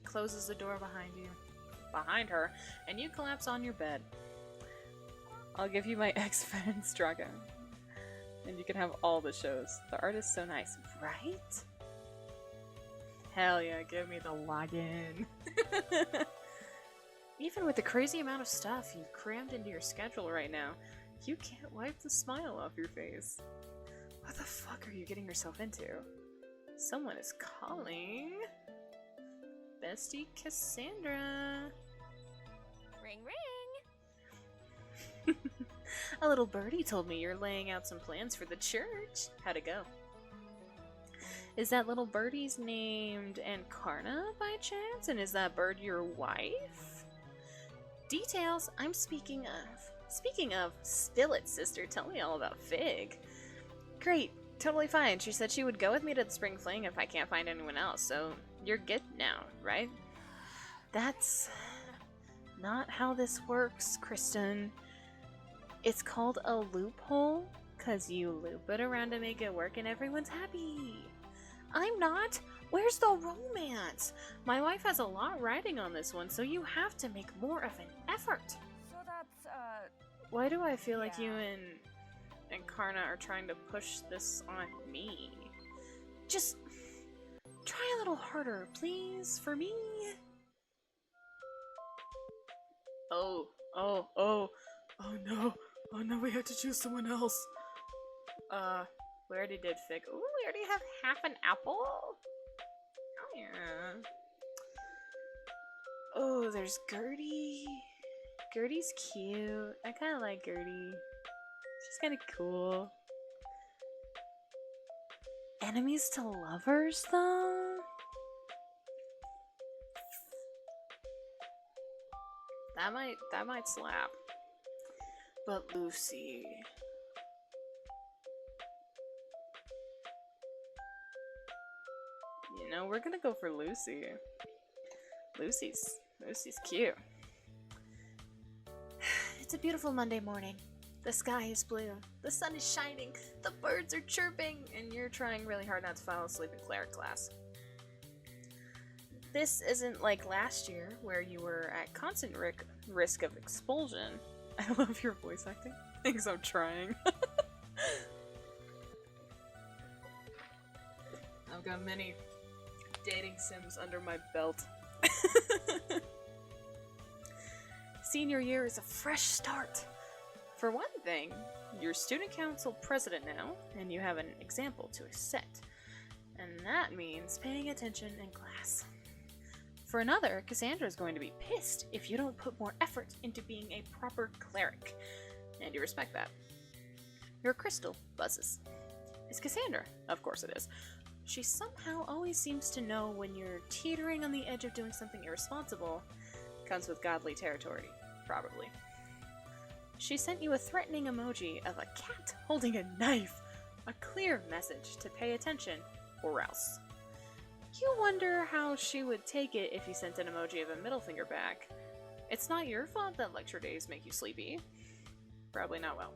closes the door behind her, and you collapse on your bed. I'll give you my X-Fans Dragon, and you can have all the shows. The art is so nice, right? Hell yeah, give me the login. Even with the crazy amount of stuff you've crammed into your schedule right now, you can't wipe the smile off your face. What the fuck are you getting yourself into? Someone is calling. Bestie Cassandra. Ring, ring. A little birdie told me you're laying out some plans for the church. How'd it go? Is that little birdie's named Ankarna by chance? And is that bird your wife? Details I'm speaking of. Speaking of, spill it, sister. Tell me all about Fig. Great. Totally fine. She said she would go with me to the spring fling if I can't find anyone else, so you're good now, right? That's not how this works, Kristen. It's called a loophole, cause you loop it around to make it work and everyone's happy. I'm not. Where's the romance? My wife has a lot riding on this one, so you have to make more of an effort. So that's, Why do I feel like yeah. you and Karna are trying to push this on me? Just try a little harder, please, for me. Oh no. Oh no, we have to choose someone else. We already did Fig. Ooh, we already have half an apple? Oh yeah. Oh, there's Girlie. Gertie's cute. I kinda like Gertie. She's kinda cool. Enemies to lovers, though? That might slap. But Lucy. You know, we're gonna go for Lucy. Lucy's cute. It's a beautiful Monday morning. The sky is blue. The sun is shining. The birds are chirping, and you're trying really hard not to fall asleep in cleric class. This isn't like last year, where you were at constant risk of expulsion. I love your voice acting. Thanks, I'm trying. I've got many dating sims under my belt. Senior year is a fresh start. For one thing, you're student council president now, and you have an example to set. And that means paying attention in class. For another, Cassandra's going to be pissed if you don't put more effort into being a proper cleric. And you respect that. Your crystal buzzes. It's Cassandra. Of course it is. She somehow always seems to know when you're teetering on the edge of doing something irresponsible. Comes with godly territory, probably. She sent you a threatening emoji of a cat holding a knife. A clear message to pay attention, or else. You wonder how she would take it if you sent an emoji of a middle finger back. It's not your fault that lecture days make you sleepy. Probably not well.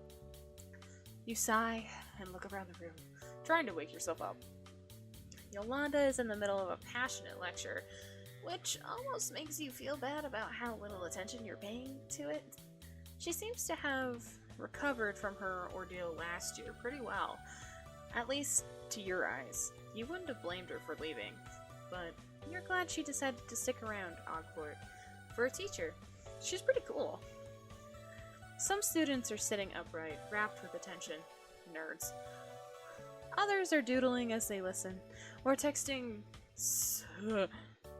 You sigh and look around the room, trying to wake yourself up. Yolanda is in the middle of a passionate lecture, which almost makes you feel bad about how little attention you're paying to it. She seems to have recovered from her ordeal last year pretty well, at least to your eyes. You wouldn't have blamed her for leaving, but you're glad she decided to stick around Ogport. For a teacher, she's pretty cool. Some students are sitting upright, rapt with attention. Nerds. Others are doodling as they listen, or texting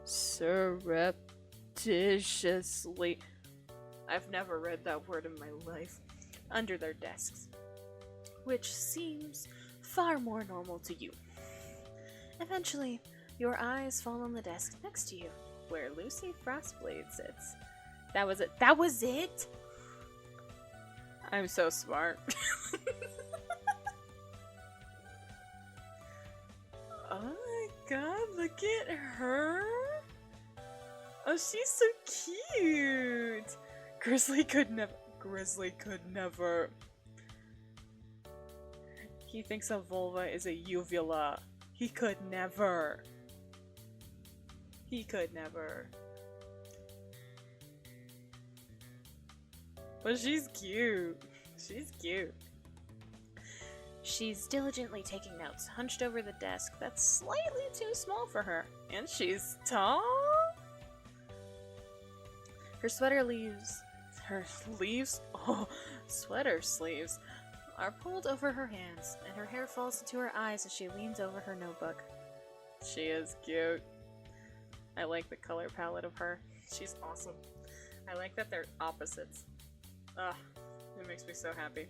surreptitiously. I've never read that word in my life. Under their desks. Which seems far more normal to you. Eventually, your eyes fall on the desk next to you, where Lucy Frostblade sits. That was it. That was it? I'm so smart. Oh my god, look at her. Oh, she's so cute. Grizzly could never. He thinks a vulva is a uvula. He could never. He could never. But she's cute. She's cute. She's diligently taking notes, hunched over the desk that's slightly too small for her. And she's tall? Her sweater sleeves are pulled over her hands, and her hair falls into her eyes as she leans over her notebook. She is cute. I like the color palette of her. She's awesome. I like that they're opposites. Ugh. It makes me so happy.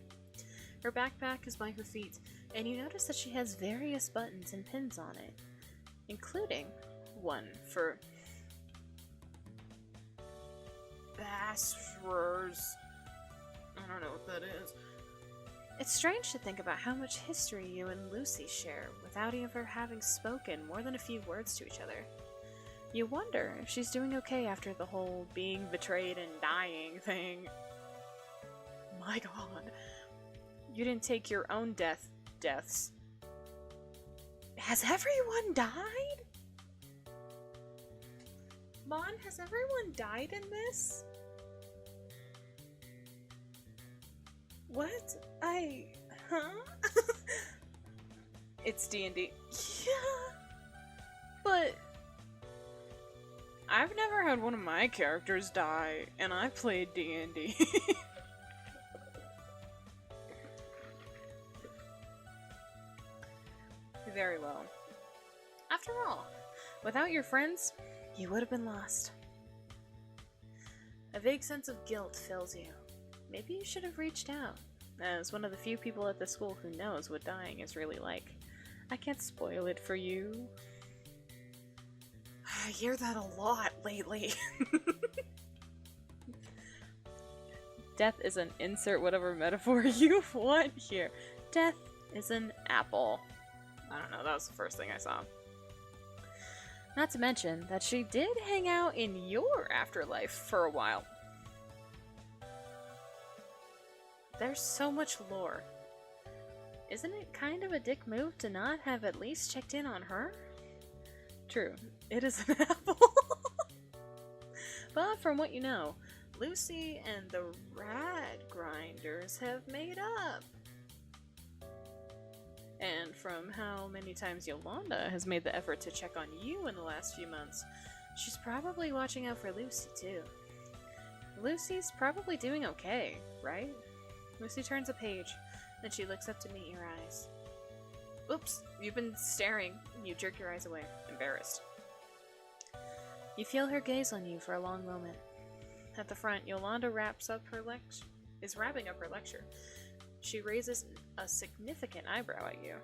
Her backpack is by her feet, and you notice that she has various buttons and pins on it, including one for Bassrers. I don't know what that is. It's strange to think about how much history you and Lucy share without ever having spoken more than a few words to each other. You wonder if she's doing okay after the whole being betrayed and dying thing. My god. You didn't take your own deaths. Has everyone died? Mon, has everyone died in this? What? Huh? It's D&D. Yeah. But I've never had one of my characters die, and I played D&D. Very well. After all, without your friends, you would have been lost. A vague sense of guilt fills you. Maybe you should have reached out, as one of the few people at the school who knows what dying is really like. I can't spoil it for you. I hear that a lot lately. Death is an insert whatever metaphor you want here. Death is an apple. I don't know, that was the first thing I saw. Not to mention that she did hang out in your afterlife for a while. There's so much lore. Isn't it kind of a dick move to not have at least checked in on her? True, it is an apple. But from what you know, Lucy and the Rad Grinders have made up. And from how many times Yolanda has made the effort to check on you in the last few months, she's probably watching out for Lucy too. Lucy's probably doing okay, right? Lucy turns a page, then she looks up to meet your eyes. Oops, you've been staring. You jerk your eyes away, embarrassed. You feel her gaze on you for a long moment. At the front, Yolanda is wrapping up her lecture. She raises a significant eyebrow at you.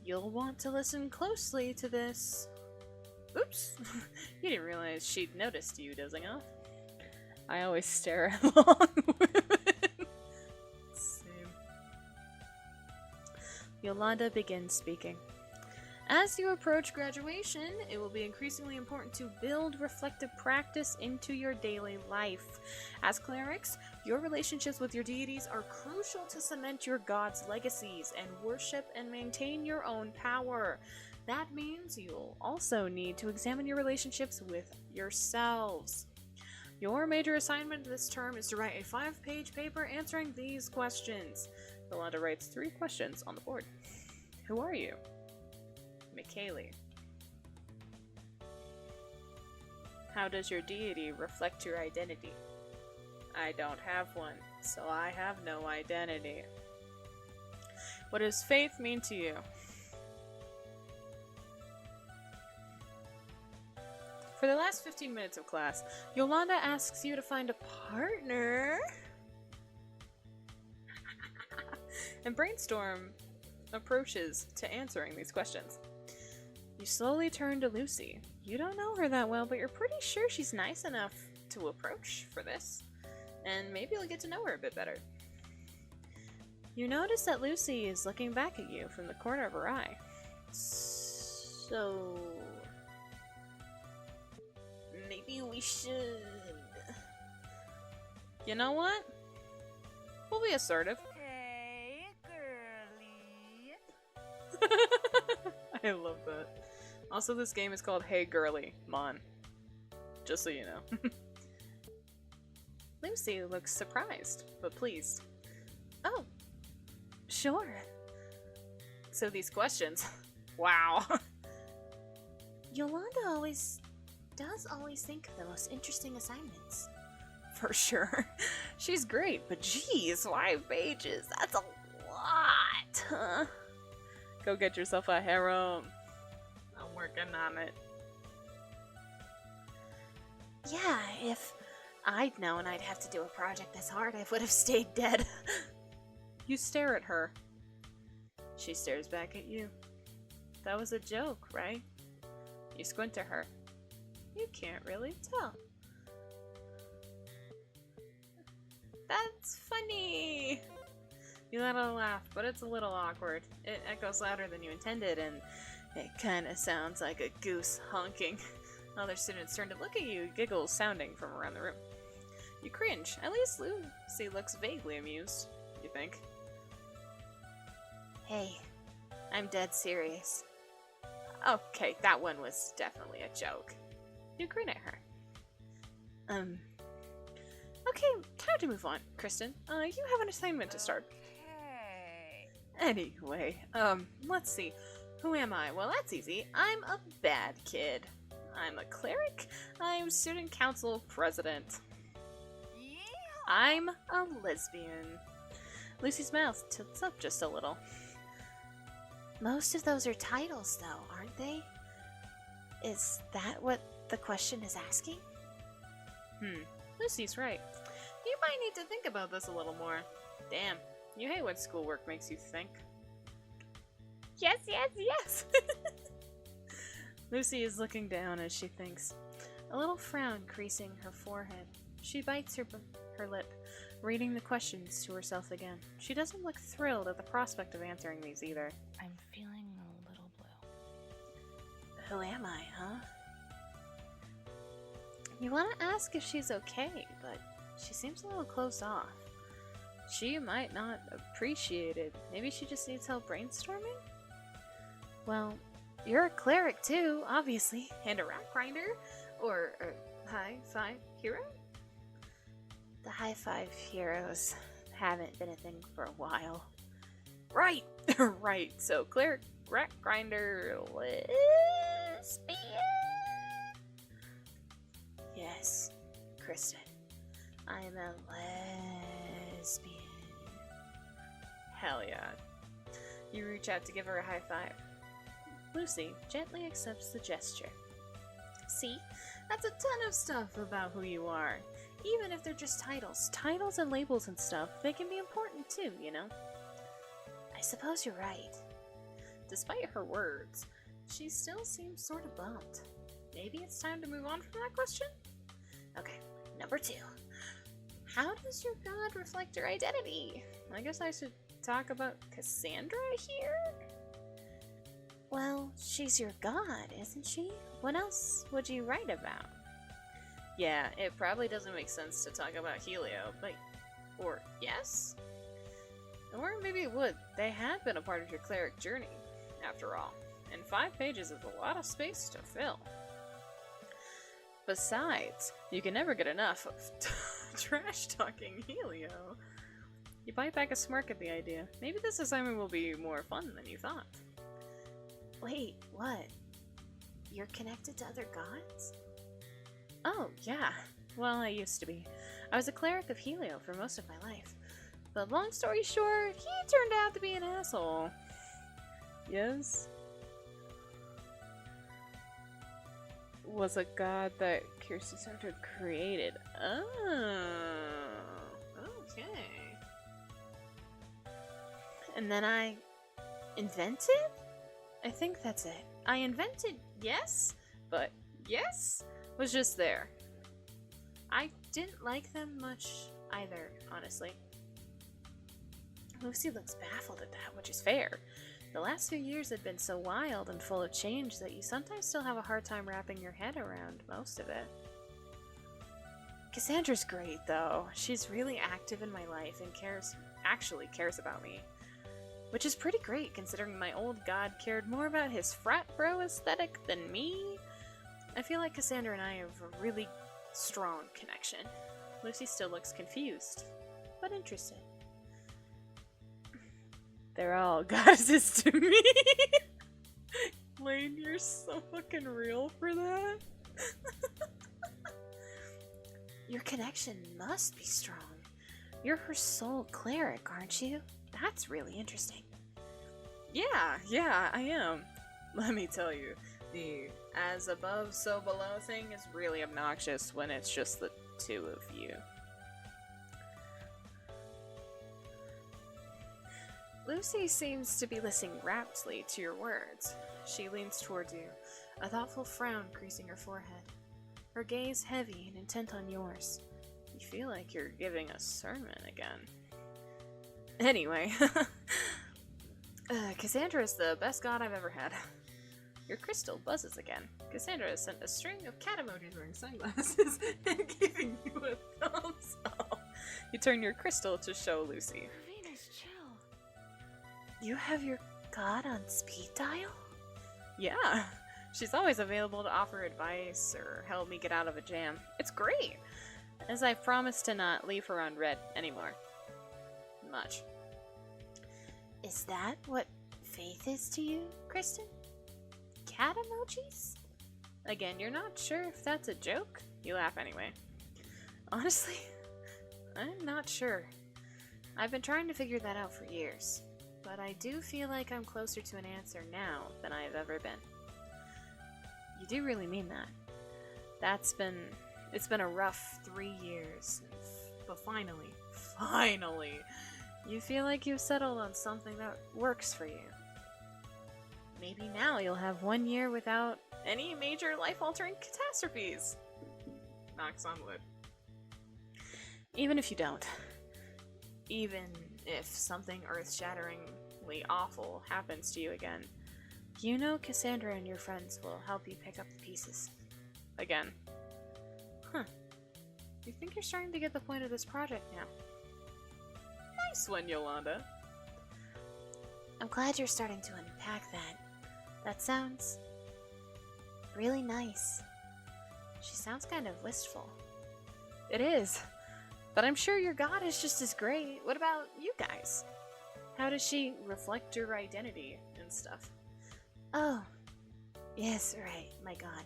You'll want to listen closely to this. Oops! You didn't realize she'd noticed you dozing off. I always stare at long women. Same. Yolanda begins speaking. As you approach graduation, it will be increasingly important to build reflective practice into your daily life. As clerics, your relationships with your deities are crucial to cement your god's legacies and worship and maintain your own power. That means you'll also need to examine your relationships with yourselves. Your major assignment this term is to write a 5-page paper answering these questions. Yolanda writes 3 questions on the board. Who are you? Girlie. How does your deity reflect your identity? I don't have one, so I have no identity. What does faith mean to you? For the last 15 minutes of class, Yolanda asks you to find a partner and brainstorm approaches to answering these questions. You slowly turn to Lucy. You don't know her that well, but you're pretty sure she's nice enough to approach for this. And maybe you'll get to know her a bit better. You notice that Lucy is looking back at you from the corner of her eye. So... maybe we should... You know what? We'll be assertive. Hey, girlie. I love that. Also, this game is called Hey Girlie, Mon. Just so you know. Lucy looks surprised, but pleased. Oh, sure. So these questions. Wow. Yolanda does always think of the most interesting assignments. For sure. She's great, but geez, 5 pages. That's a lot. Huh? Go get yourself a harem. I'm working on it. Yeah, if I'd known I'd have to do a project this hard, I would have stayed dead. You stare at her. She stares back at you. That was a joke, right? You squint at her. You can't really tell. That's funny! You let out a laugh, but it's a little awkward. It echoes louder than you intended, and it kinda sounds like a goose honking. Other students turn to look at you, giggles sounding from around the room. You cringe. At least Lucy looks vaguely amused, you think. Hey, I'm dead serious. Okay, that one was definitely a joke. You grin at her. Okay, time to move on, Kristen. You have an assignment to start. Okay. Anyway, let's see. Who am I? Well, that's easy. I'm a bad kid. I'm a cleric. I'm student council president. Yeehaw. I'm a lesbian. Lucy's mouth tilts up just a little. Most of those are titles, though, aren't they? Is that what the question is asking? Lucy's right. You might need to think about this a little more. Damn, you hate when schoolwork makes you think. Yes, yes, yes! Lucy is looking down as she thinks, a little frown creasing her forehead. She bites her lip, reading the questions to herself again. She doesn't look thrilled at the prospect of answering these either. I'm feeling a little blue. Who am I, huh? You want to ask if she's okay, but she seems a little closed off. She might not appreciate it. Maybe she just needs help brainstorming? Well, you're a cleric too, obviously, and a rat grinder, or a high-five hero? The high-five heroes haven't been a thing for a while. Right, right. So cleric, rat grinder, lesbian. Yes, Kristen. I'm a lesbian. Hell yeah. You reach out to give her a high five. Lucy gently accepts the gesture. See, that's a ton of stuff about who you are. Even if they're just titles. Titles and labels and stuff, they can be important too, you know? I suppose you're right. Despite her words, she still seems sort of bummed. Maybe it's time to move on from that question? Okay, number 2. How does your god reflect your identity? I guess I should talk about Cassandra here? Well, she's your god, isn't she? What else would you write about? Yeah, it probably doesn't make sense to talk about Helio, but... Or, yes? Or maybe it would. They have been a part of your cleric journey, after all. And 5 pages is a lot of space to fill. Besides, you can never get enough of trash-talking Helio. You bite back a smirk at the idea. Maybe this assignment will be more fun than you thought. Wait, what? You're connected to other gods? Oh, yeah. Well, I used to be. I was a cleric of Helio for most of my life. But long story short, he turned out to be an asshole. Yes? Was a god that Kirsty Center created. Oh. Okay. And then I invented? I think that's it. I invented yes, but yes was just there. I didn't like them much either, honestly. Lucy looks baffled at that, which is fair. The last few years had been so wild and full of change that you sometimes still have a hard time wrapping your head around most of it. Cassandra's great, though. She's really active in my life and actually cares about me. Which is pretty great, considering my old god cared more about his frat bro aesthetic than me. I feel like Cassandra and I have a really strong connection. Lucy still looks confused, but interested. They're all goddesses to me. Lane, you're so fucking real for that. Your connection must be strong. You're her sole cleric, aren't you? That's really interesting. Yeah, I am. Let me tell you, the as above, so below thing is really obnoxious when it's just the two of you. Lucy seems to be listening raptly to your words. She leans towards you, a thoughtful frown creasing her forehead, her gaze heavy and intent on yours. You feel like you're giving a sermon again. Anyway, Cassandra is the best god I've ever had. Your crystal buzzes again. Cassandra has sent a string of cat emojis wearing sunglasses and giving you a thumbs up. You turn your crystal to show Lucy. Venus, chill. You have your god on speed dial? Yeah, she's always available to offer advice or help me get out of a jam. It's great, as I've promised to not leave her on red anymore. Much. Is that what faith is to you, Kristen? Cat emojis? Again, you're not sure if that's a joke? You laugh anyway. Honestly, I'm not sure. I've been trying to figure that out for years, but I do feel like I'm closer to an answer now than I've ever been. You do really mean that. It's been a rough 3 years, but finally, you feel like you've settled on something that works for you. Maybe now you'll have 1 year without any major life-altering catastrophes. Knocks on wood. Even if you don't. Even if something earth-shatteringly awful happens to you again, you know Cassandra and your friends will help you pick up the pieces. Again. Huh. You think you're starting to get the point of this project now? Nice one, Yolanda. I'm glad you're starting to unpack that. That sounds really nice. She sounds kind of wistful. It is. But I'm sure your god is just as great. What about you guys? How does she reflect your identity and stuff? Oh, yes, right, my god.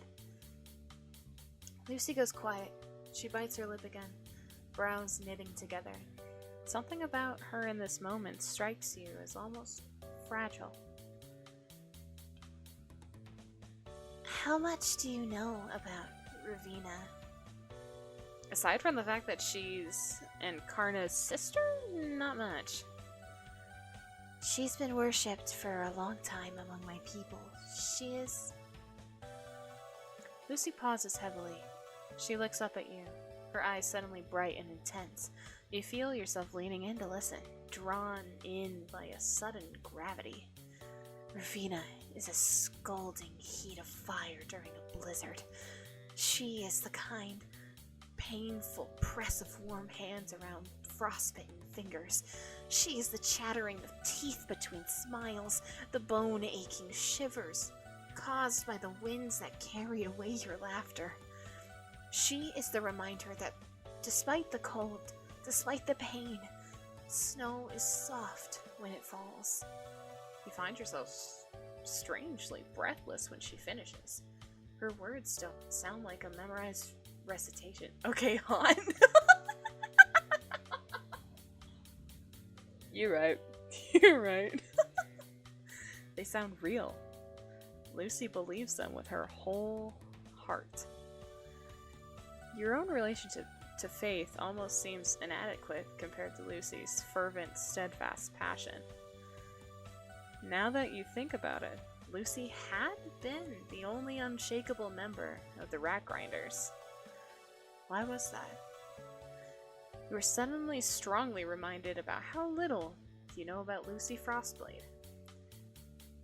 Lucy goes quiet. She bites her lip again, brows knitting together. Something about her in this moment strikes you as almost fragile. How much do you know about Ravina? Aside from the fact that she's Encarna's sister, not much. She's been worshipped for a long time among my people. She is... Lucy pauses heavily. She looks up at you, her eyes suddenly bright and intense. You feel yourself leaning in to listen, drawn in by a sudden gravity. Ravina is a scalding heat of fire during a blizzard. She is the kind, painful press of warm hands around frostbitten fingers. She is the chattering of teeth between smiles, the bone-aching shivers caused by the winds that carry away your laughter. She is the reminder that despite the cold, despite the pain, snow is soft when it falls. You find yourself strangely breathless when she finishes. Her words don't sound like a memorized recitation. Okay, Han. You're right. You're right. They sound real. Lucy believes them with her whole heart. Your own relationship to faith almost seems inadequate compared to Lucy's fervent, steadfast passion. Now that you think about it, Lucy had been the only unshakable member of the Rat Grinders. Why was that? You were suddenly strongly reminded about how little you know about Lucy Frostblade.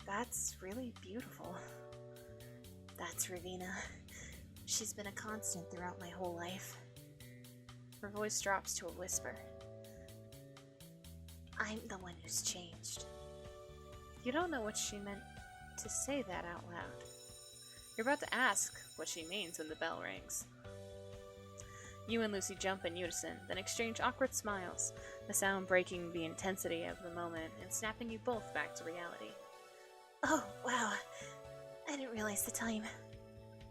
That's really beautiful. That's Ravina. She's been a constant throughout my whole life. Her voice drops to a whisper. I'm the one who's changed. You don't know what she meant to say that out loud. You're about to ask what she means when the bell rings. You and Lucy jump in unison, then exchange awkward smiles, the sound breaking the intensity of the moment and snapping you both back to reality. Oh, wow. I didn't realize the time.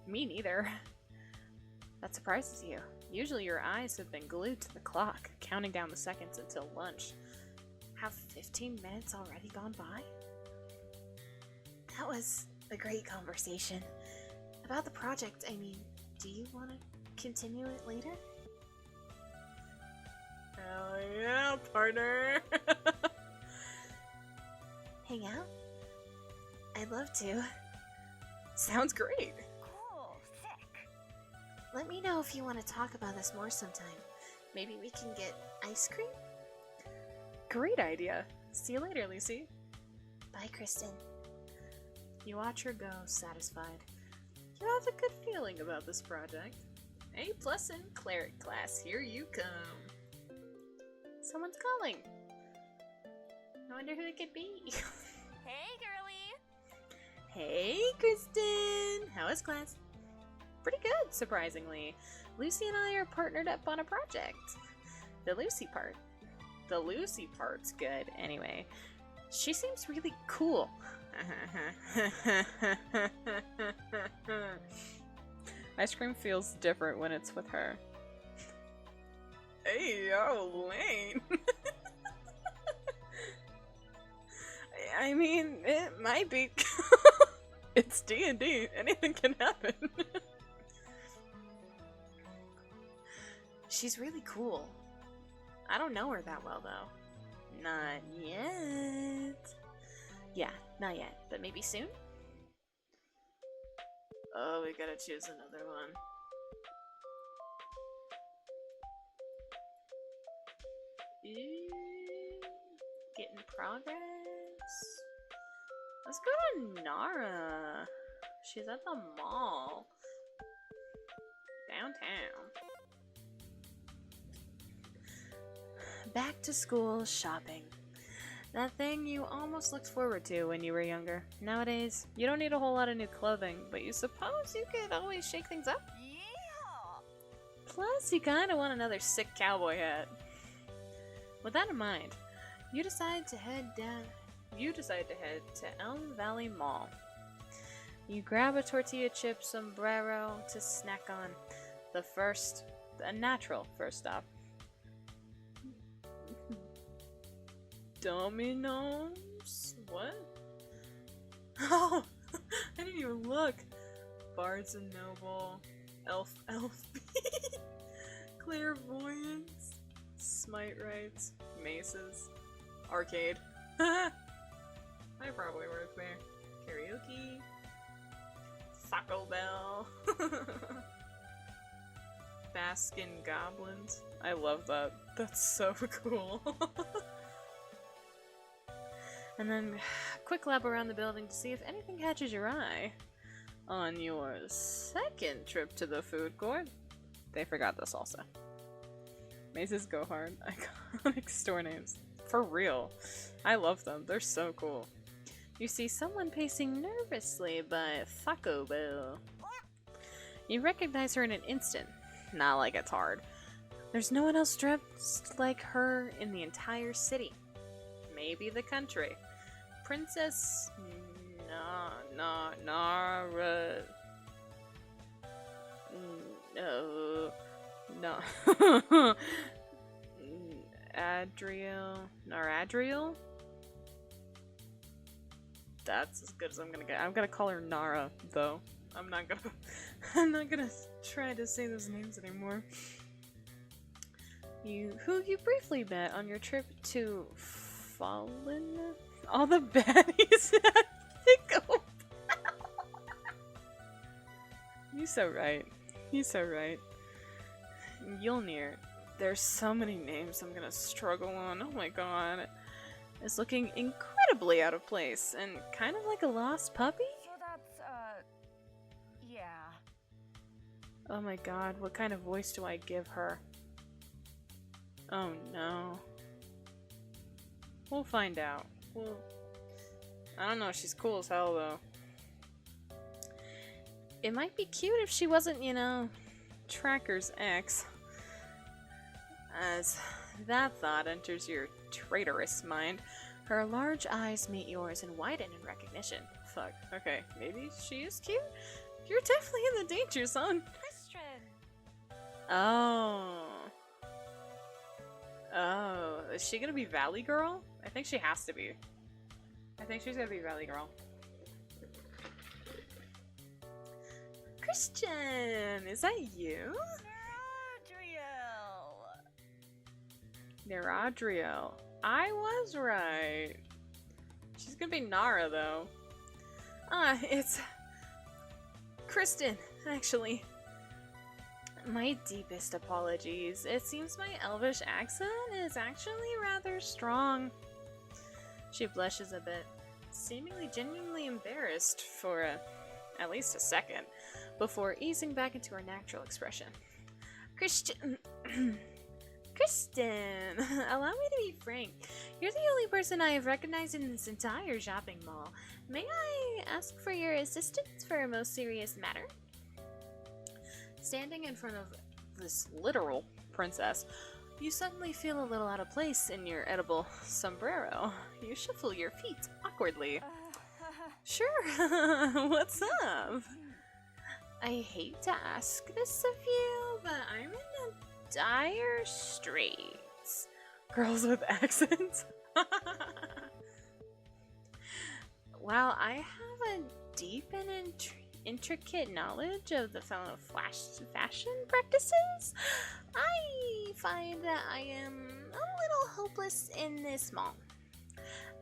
Me neither. That surprises you. Usually your eyes have been glued to the clock, counting down the seconds until lunch. Have 15 minutes already gone by? That was a great conversation. About the project, I mean, do you want to continue it later? Hell yeah, partner. Hang out? I'd love to. Sounds great. Cool. Sick. Let me know if you want to talk about this more sometime. Maybe we can get ice cream? Great idea. See you later, Lucy. Bye, Kristen. You watch her go, satisfied. You have a good feeling about this project. A+ in cleric class, here you come. Someone's calling. I wonder who it could be. Hey, girlie. Hey, Kristen! How is class? Pretty good, surprisingly. Lucy and I are partnered up on a project. The Lucy part's good, anyway. She seems really cool. Ice cream feels different when it's with her. Hey, yo, Lane. I mean, it might be. It's D&D. Anything can happen. She's really cool. I don't know her that well, though. Not yet. Yeah, not yet, but maybe soon? Oh, we gotta choose another one. Getting progress. Let's go to Nara. She's at the mall. Downtown. Back to school shopping. That thing you almost looked forward to when you were younger. Nowadays, you don't need a whole lot of new clothing, but you suppose you could always shake things up? Yeah. Plus, you kinda want another sick cowboy hat. With that in mind, you decide to head to Elm Valley Mall. You grab a tortilla chip sombrero to snack on. A natural first stop. Domino's? What? Oh, I didn't even look. Barnes and Noble, Elf, Clairvoyance, Smite Rights, Maces, Arcade. I probably work there. Karaoke, Taco Bell, Baskin Goblins. I love that. That's so cool. And then quick lap around the building to see if anything catches your eye. On your second trip to the food court, they forgot this also. Mace's Go Hard, iconic store names. For real. I love them. They're so cool. You see someone pacing nervously by Taco Bell. You recognize her in an instant. Not like it's hard. There's no one else dressed like her in the entire city. Maybe the country. Princess Nara. No. Naradriel? That's as good as I'm gonna get. I'm gonna call her Nara, though. I'm not gonna try to say those names anymore. Who you briefly met on your trip to Fallen? All the baddies had to go. You're so right. You're so right. Yulnir. There's so many names I'm gonna struggle on. Oh my god. It's looking incredibly out of place and kind of like a lost puppy? So that's, yeah. Oh my god, what kind of voice do I give her? Oh no. We'll find out. I don't know, she's cool as hell though. It might be cute if she wasn't, Tracker's ex. As that thought enters your traitorous mind, her large eyes meet yours and widen in recognition. Fuck, okay, maybe she is cute? You're definitely in the danger zone. Christian. Oh, is she gonna be Valley Girl? I think she has to be. I think she's gonna be Valley Girl. Christian, is that you? Adriel. Neradriel. I was right. She's gonna be Nara, though. It's Kristen, actually. My deepest apologies. It seems my elvish accent is actually rather strong. She blushes a bit, seemingly genuinely embarrassed for at least a second, before easing back into her natural expression. Kristen, allow me to be frank. You're the only person I have recognized in this entire shopping mall. May I ask for your assistance for a most serious matter? Standing in front of this literal princess, you suddenly feel a little out of place in your edible sombrero. You shuffle your feet awkwardly. Sure, what's up? I hate to ask this of you, but I'm in a dire straits. Girls with accents. While I have a deep and intricate knowledge of the fellow fashion practices, I find that I am a little hopeless in this mall.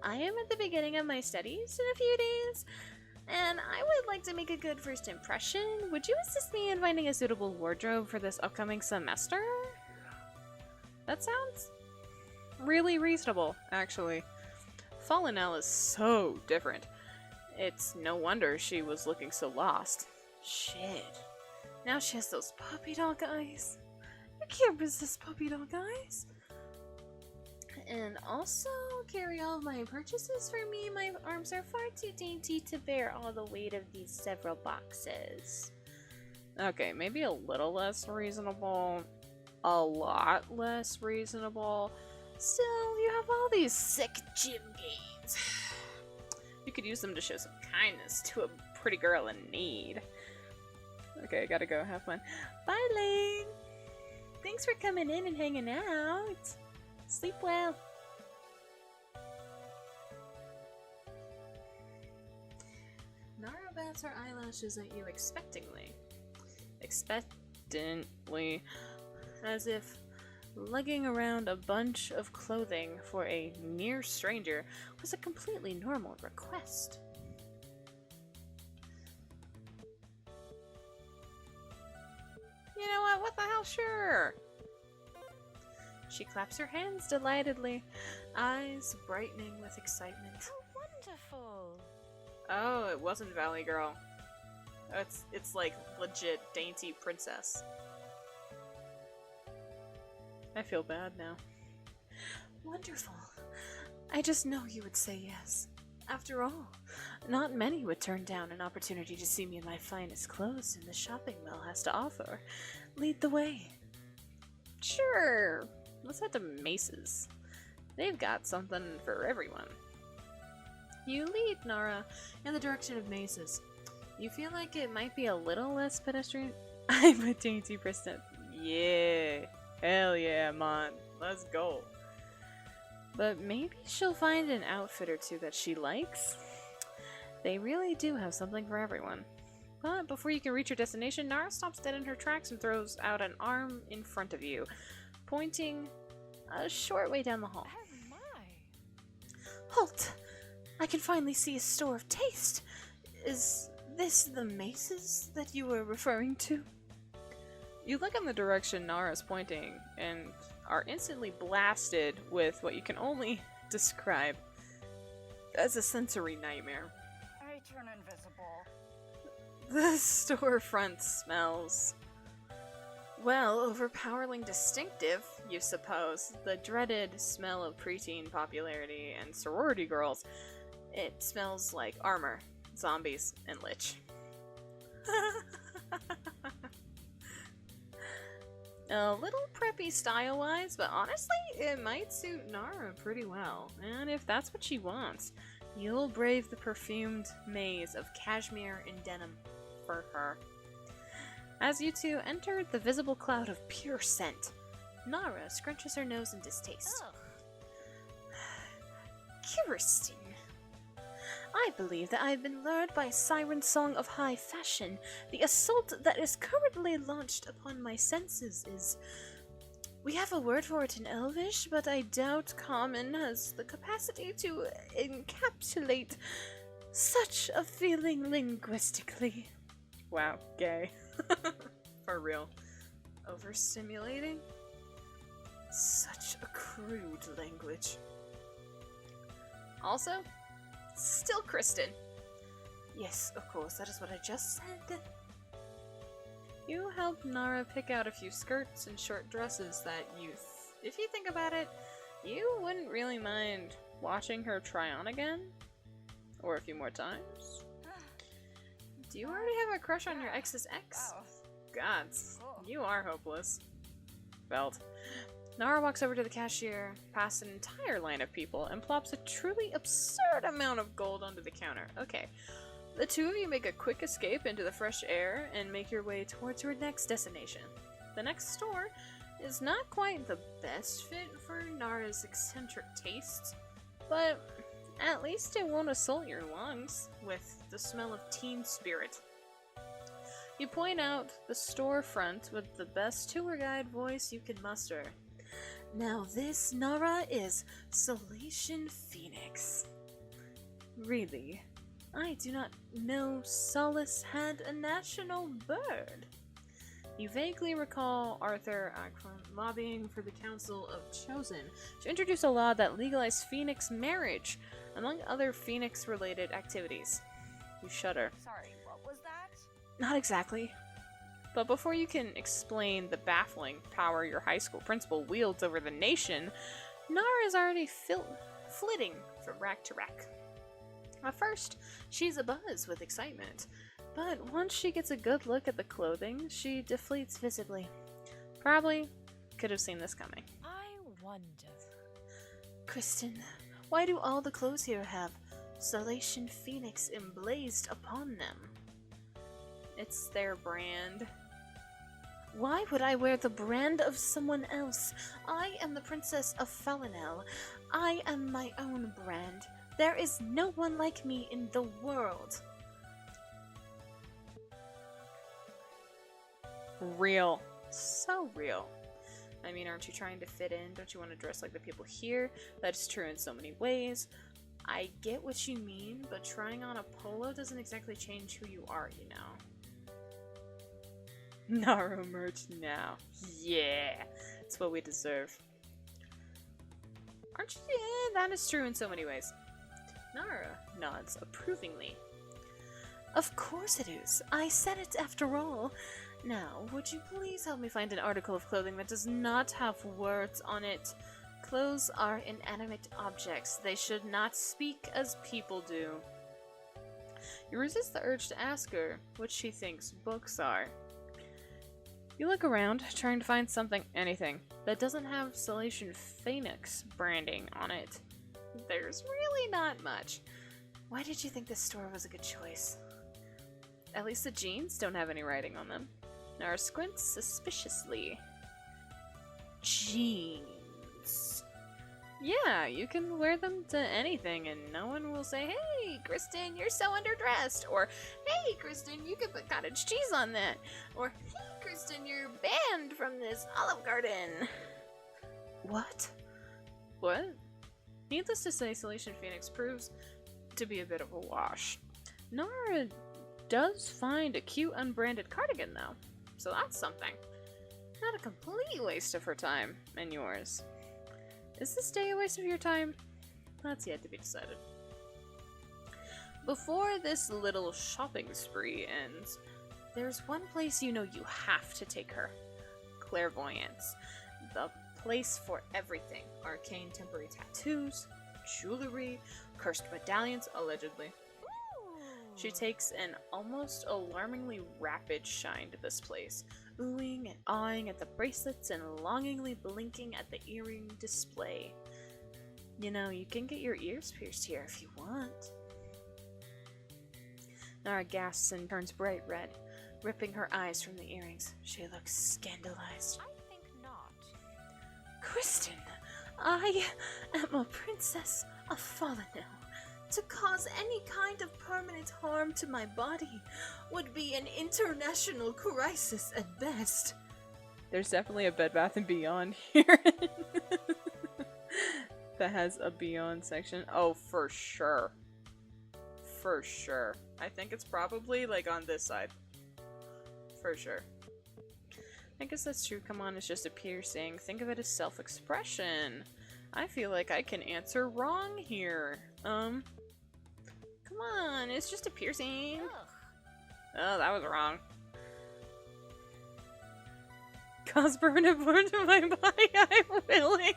I am at the beginning of my studies in a few days, and I would like to make a good first impression. Would you assist me in finding a suitable wardrobe for this upcoming semester? That sounds really reasonable, actually. Fallen Elle is so different. It's no wonder she was looking so lost. Shit. Now she has those puppy dog eyes. I can't resist puppy dog eyes. And also carry all of my purchases for me. My arms are far too dainty to bear all the weight of these several boxes. Okay, maybe a little less reasonable. A lot less reasonable. Still, you have all these sick gym gains. You could use them to show some kindness to a pretty girl in need. Okay, gotta go. Have fun. Bye, Lane! Thanks for coming in and hanging out. Sleep well. Nara bats her eyelashes at you expectantly. Expectantly. As if lugging around a bunch of clothing for a mere stranger was a completely normal request. You know what? What the hell? Sure! She claps her hands delightedly, eyes brightening with excitement. How wonderful! Oh, it wasn't Valley Girl. It's like legit dainty princess. I feel bad now. Wonderful. I just know you would say yes. After all, not many would turn down an opportunity to see me in my finest clothes and the shopping mall has to offer. Lead the way. Sure. Let's head to Mace's. They've got something for everyone. You lead Nara in the direction of Mace's. You feel like it might be a little less pedestrian. I'm a dainty princess. Yeah. Hell yeah, man. Let's go. But maybe she'll find an outfit or two that she likes. They really do have something for everyone. But before you can reach your destination, Nara stops dead in her tracks and throws out an arm in front of you, pointing a short way down the hall. Oh my! Halt! I can finally see a store of taste. Is this the Maces that you were referring to? You look in the direction Nara's pointing and are instantly blasted with what you can only describe as a sensory nightmare. I turn invisible. The storefront smells, well, overpoweringly distinctive, you suppose. The dreaded smell of preteen popularity and sorority girls. It smells like armor, zombies, and lich. A little preppy style-wise, but honestly, it might suit Nara pretty well. And if that's what she wants, you'll brave the perfumed maze of cashmere and denim for her. As you two enter the visible cloud of pure scent, Nara scrunches her nose in distaste. Ugh. Kirsten, I believe that I have been lured by a siren song of high fashion. The assault that is currently launched upon my senses is We have a word for it in Elvish, but I doubt Common has the capacity to encapsulate such a feeling linguistically. Wow, gay. For real. Overstimulating? Such a crude language. Also, still Kristen. Yes, of course, that is what I just said. You help Nara pick out a few skirts and short dresses that if you think about it, you wouldn't really mind watching her try on again. Or a few more times. Do you already have a crush on your ex's ex? Wow. Gods, Cool. you are hopeless. Belt. Nara walks over to the cashier, past an entire line of people, and plops a truly absurd amount of gold onto the counter. Okay. The two of you make a quick escape into the fresh air and make your way towards your next destination. The next store is not quite the best fit for Nara's eccentric tastes, but at least it won't assault your lungs with the smell of teen spirit. You point out the storefront with the best tour guide voice you can muster. Now this, Nara, is Salation Phoenix. Really? I do not know Solace had a national bird. You vaguely recall Arthur Akron lobbying for the Council of Chosen to introduce a law that legalized Phoenix marriage, among other Phoenix-related activities. You shudder. Sorry, what was that? Not exactly. But before you can explain the baffling power your high school principal wields over the nation, Nara is already flitting from rack to rack. At first, she's abuzz with excitement, but once she gets a good look at the clothing, she deflates visibly. Probably could have seen this coming. I wonder. Kristen, why do all the clothes here have Salation Phoenix emblazed upon them? It's their brand. Why would I wear the brand of someone else? I am the Princess of Falinel. I am my own brand. There is no one like me in the world. Real. So real. I mean, aren't you trying to fit in? Don't you want to dress like the people here? That's true in so many ways. I get what you mean, but trying on a polo doesn't exactly change who you are, you know. Nara merch now. Yeah, it's what we deserve. Aren't you? Yeah, that is true in so many ways. Nara nods approvingly. Of course it is. I said it after all. Now, would you please help me find an article of clothing that does not have words on it? Clothes are inanimate objects. They should not speak as people do. You resist the urge to ask her what she thinks books are. You look around, trying to find anything, that doesn't have Salation Phoenix branding on it. There's really not much. Why did you think this store was a good choice? At least the jeans don't have any writing on them. Nara squints suspiciously. Jeans. Yeah, you can wear them to anything and no one will say, "Hey, Kristen, you're so underdressed," or "Hey, Kristen, you could put cottage cheese on that," or "Hey, Kristen, you're banned from this Olive Garden." What? What? Needless to say, Salation Phoenix proves to be a bit of a wash. Nara does find a cute unbranded cardigan, though, so that's something. Not a complete waste of her time and yours. Is this day a waste of your time? That's yet to be decided. Before this little shopping spree ends, there's one place you know you have to take her. Clairvoyance. The place for everything. Arcane temporary tattoos, jewelry, cursed medallions, allegedly. She takes an almost alarmingly rapid shine to this place, oohing and awing at the bracelets and longingly blinking at the earring display. You know, you can get your ears pierced here if you want. Nara gasps and turns bright red, ripping her eyes from the earrings. She looks scandalized. I think not. Kristen, I am a princess of Falinel. To cause any kind of permanent harm to my body would be an international crisis at best. There's definitely a Bed Bath & Beyond here that has a Beyond section. Oh, for sure. For sure. I think it's probably, like, on this side. For sure. I guess that's true. Come on, it's just a piercing. Think of it as self-expression. I feel like I can answer wrong here. Come on, it's just a piercing. Ugh. Oh, that was wrong. Cause permanent burn to my body, I'm willing.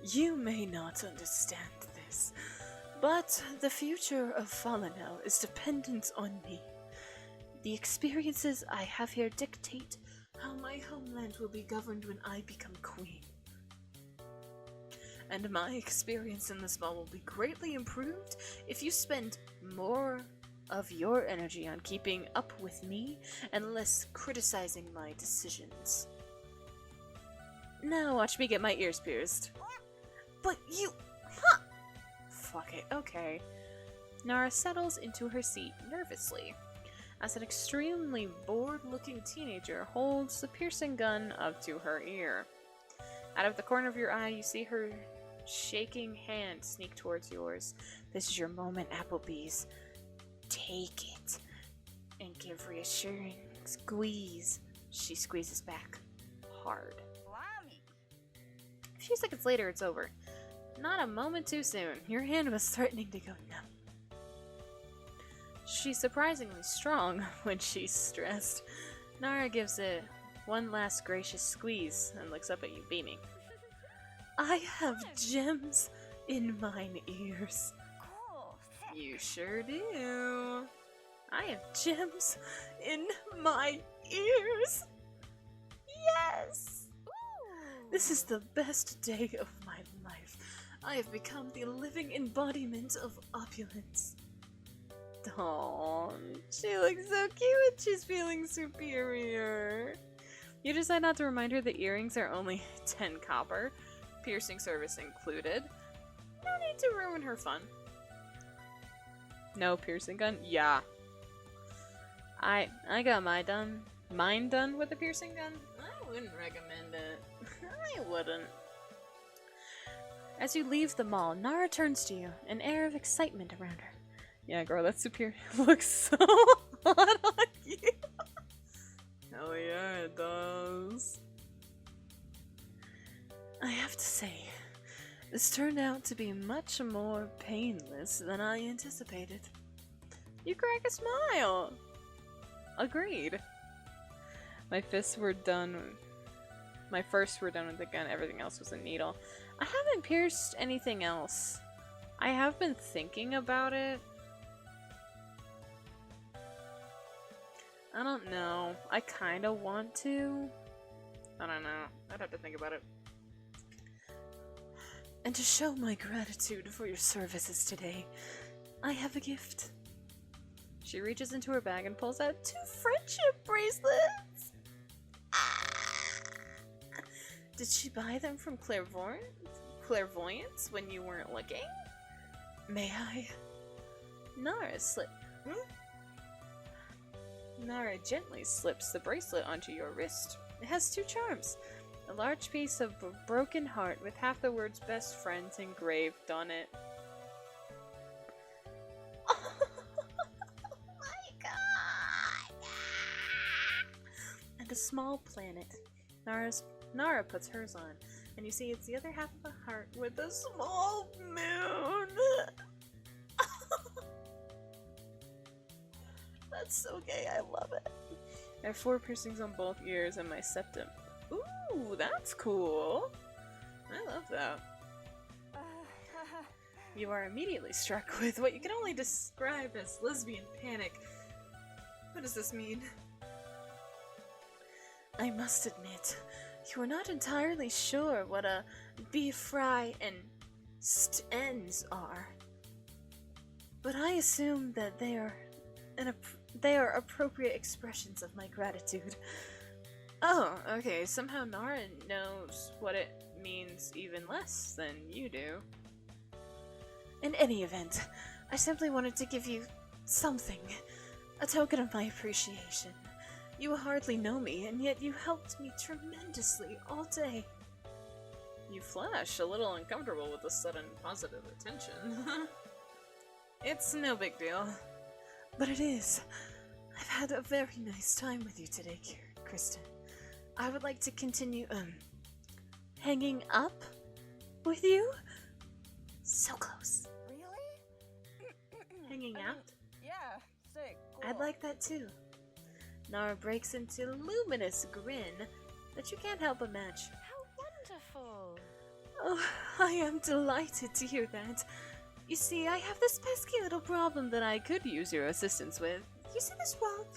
You may not understand this, but the future of Fallenel is dependent on me. The experiences I have here dictate how my homeland will be governed when I become queen. And my experience in this ball will be greatly improved if you spend more of your energy on keeping up with me and less criticizing my decisions. Now watch me get my ears pierced. But you... Huh! Fuck it, okay. Nara settles into her seat nervously as an extremely bored-looking teenager holds the piercing gun up to her ear. Out of the corner of your eye, you see her shaking hand sneak towards yours. This is your moment, Applebee's. Take it and give reassuring squeeze. She squeezes back hard. Blimey. A few seconds later, it's over. Not a moment too soon. Your hand was threatening to go numb. She's surprisingly strong when she's stressed. Nara gives it one last gracious squeeze and looks up at you, beaming. I have gems in mine ears. Cool. You sure do. I have gems in my ears. Yes! Ooh. This is the best day of my life. I have become the living embodiment of opulence. Aww, she looks so cute. She's feeling superior. You decide not to remind her the earrings are only 10 copper, piercing service included. No need to ruin her fun. No piercing gun? Yeah. I got mine done with a piercing gun. I wouldn't recommend it. I wouldn't. As you leave the mall, Nara turns to you, an air of excitement around her. Yeah, girl, that superior looks so hot on you. Hell yeah, it does. I have to say, this turned out to be much more painless than I anticipated. You crack a smile. Agreed. My fists were done. My first were done with the gun. Everything else was a needle. I haven't pierced anything else. I have been thinking about it. I don't know. I kind of want to. I don't know. I'd have to think about it. And to show my gratitude for your services today, I have a gift. She reaches into her bag and pulls out 2 friendship bracelets. Did she buy them from clairvoyance when you weren't looking? May I? Nara gently slips the bracelet onto your wrist. It has 2 charms. A large piece of broken heart with half the words best friends engraved on it. Oh my god! And a small planet. Nara puts hers on, and you see it's the other half of a heart with a small moon. That's so gay, I love it. I have 4 piercings on both ears and my septum. Ooh, that's cool. I love that. You are immediately struck with what you can only describe as lesbian panic. What does this mean? I must admit, you are not entirely sure what a beef fry and stens are. But I assume that they are appropriate expressions of my gratitude. Oh, okay, somehow Nara knows what it means even less than you do. In any event, I simply wanted to give you something, a token of my appreciation. You hardly know me, and yet you helped me tremendously all day. You flash a little uncomfortable with the sudden positive attention. It's no big deal. But it is. I've had a very nice time with you today, Kristen. I would like to continue, hanging up with you? So close. Really? Hanging I mean, out? yeah, sick. Cool. I'd like that too. Nara breaks into a luminous grin that you can't help but match. How wonderful. Oh, I am delighted to hear that. You see, I have this pesky little problem that I could use your assistance with. You see this rock?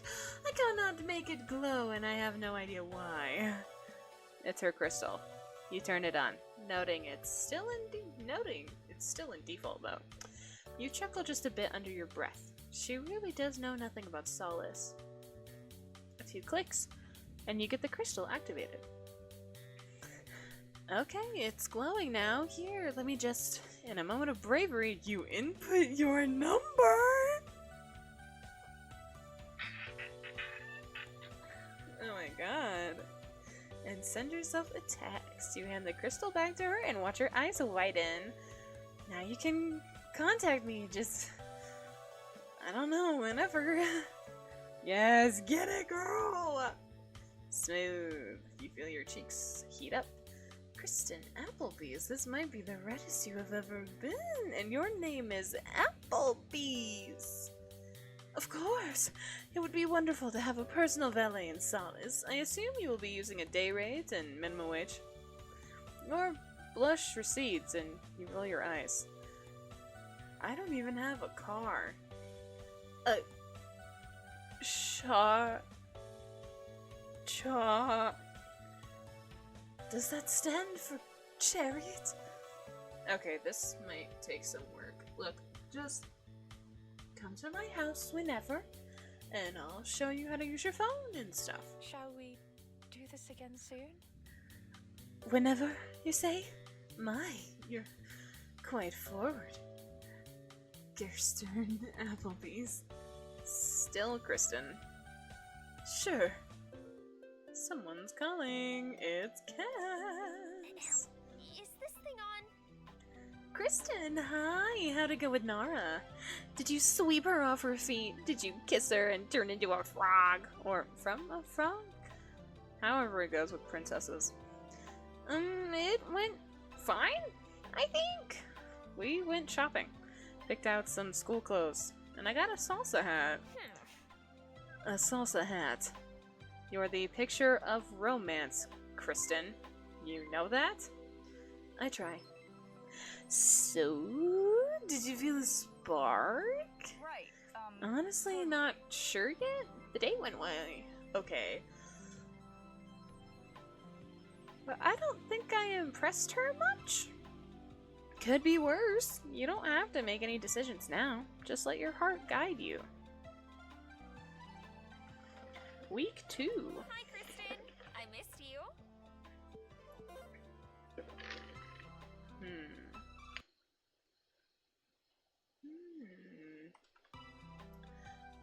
I cannot make it glow, and I have no idea why. It's her crystal. You turn it on, noting it's still in default though. You chuckle just a bit under your breath. She really does know nothing about Solace. A few clicks, and you get the crystal activated. Okay, it's glowing now. Here, let me just... In a moment of bravery, you input your number! Oh my god. And send yourself a text. You hand the crystal back to her and watch her eyes widen. Now you can contact me, just... I don't know, whenever. Yes, get it, girl! Smooth. You feel your cheeks heat up. Kristen Applebee's, this might be the reddest you have ever been, and your name is Applebee's. Of course! It would be wonderful to have a personal valet in Solace. I assume you will be using a day rate and minimum wage. Your blush recedes and you roll your eyes. I don't even have a car. Does that stand for chariot? Okay, this might take some work. Look, just Come to my house whenever, and I'll show you how to use your phone and stuff. Shall we do this again soon? Whenever, you say? My, you're quite forward. Gerstern Applebee's. still Kristen. Sure. Someone's calling. It's Cass. Is this thing on? Kristen, hi. How'd it go with Nara? Did you sweep her off her feet? Did you kiss her and turn into a frog? Or from a frog? However it goes with princesses. It went fine, I think. We went shopping. Picked out some school clothes. And I got a salsa hat. A salsa hat. You're the picture of romance, Kristen. You know that? I try. So, did you feel a spark? Right, Honestly, not sure yet. The date went okay. But I don't think I impressed her much. Could be worse. You don't have to make any decisions now. Just let your heart guide you. Week 2. Hi, Kristen. I missed you.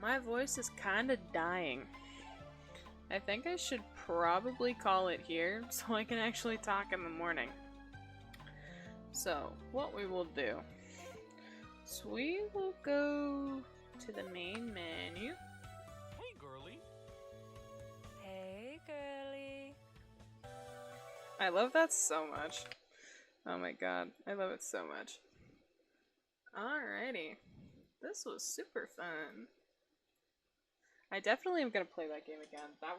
My voice is kinda dying. I think I should probably call it here so I can actually talk in the morning. So, what we will do is we will go to the main menu. Hey, Girlie. Hey, Girlie. I love that so much. Oh my god, I love it so much. Alrighty. This was super fun. I definitely am gonna play that game again. That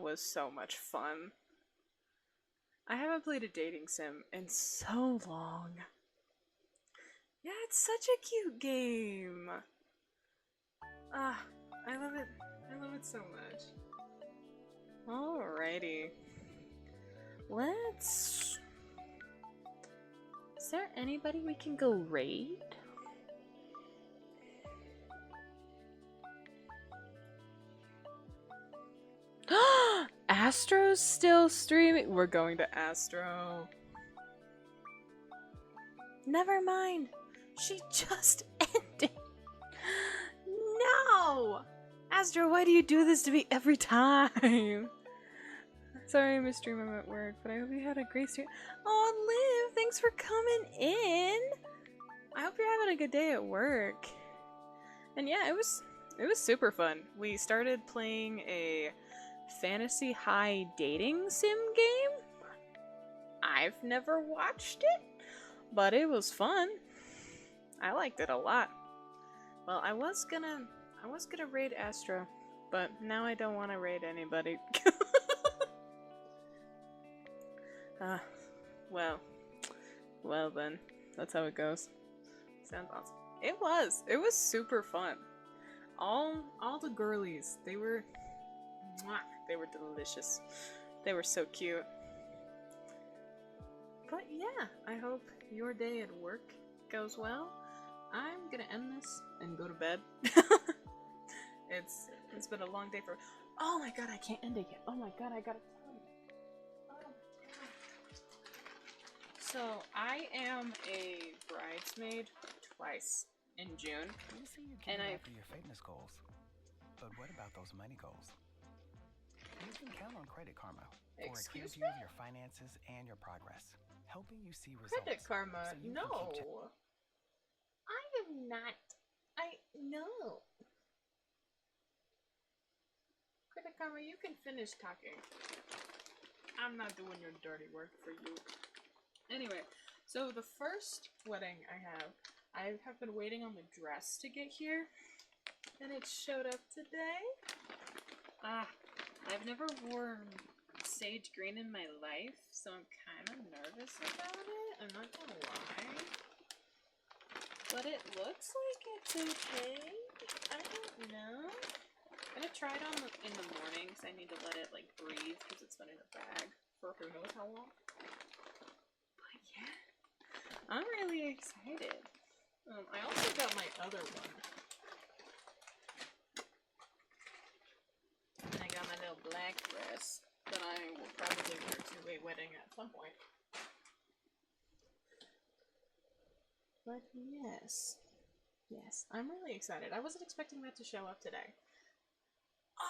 was so much fun. I haven't played a dating sim in so long. Yeah, it's such a cute game. Ah, I love it. I love it so much. Alrighty. Let's... Is there anybody we can go raid? Astro's still streaming? We're going to Astro. Never mind. She just ended. No! Astro, why do you do this to me every time? Sorry I missed stream, I'm at work, but I hope you had a great stream. Oh, Liv, thanks for coming in. I hope you're having a good day at work. And yeah, it was super fun. We started playing a fantasy high dating sim game. I've never watched it, but it was fun. I liked it a lot. Well, I was gonna raid Astro, but now I don't want to raid anybody. Well then, that's how it goes. Sounds awesome. It was super fun. All the girlies, they were delicious. They were so cute. But yeah, I hope your day at work goes well. I'm gonna end this and go to bed. It's been a long day for. Oh my god, I can't end it yet. Oh my god, I gotta tell you. Oh. So I am a bridesmaid twice in June, You say you're and getting after your fitness goals, but what about those money goals? You can count on Credit Karma for a clear Excuse view of me? your finances and your progress, helping you see results. Credit Karma, so you can no. keep I am not. No. Credit Karma, you can finish talking. I'm not doing your dirty work for you. Anyway, so the first wedding I have been waiting on the dress to get here, and it showed up today. I've never worn sage green in my life, so I'm kind of nervous about it. I'm not gonna lie. But it looks like it's okay. I don't know. I'm gonna try it on in the morning because I need to let it like breathe because it's been in a bag for who knows how long. But yeah, I'm really excited. I also got my other one. And I got my little black dress that I will probably wear to a wedding at some point. But yes, I'm really excited. I wasn't expecting that to show up today.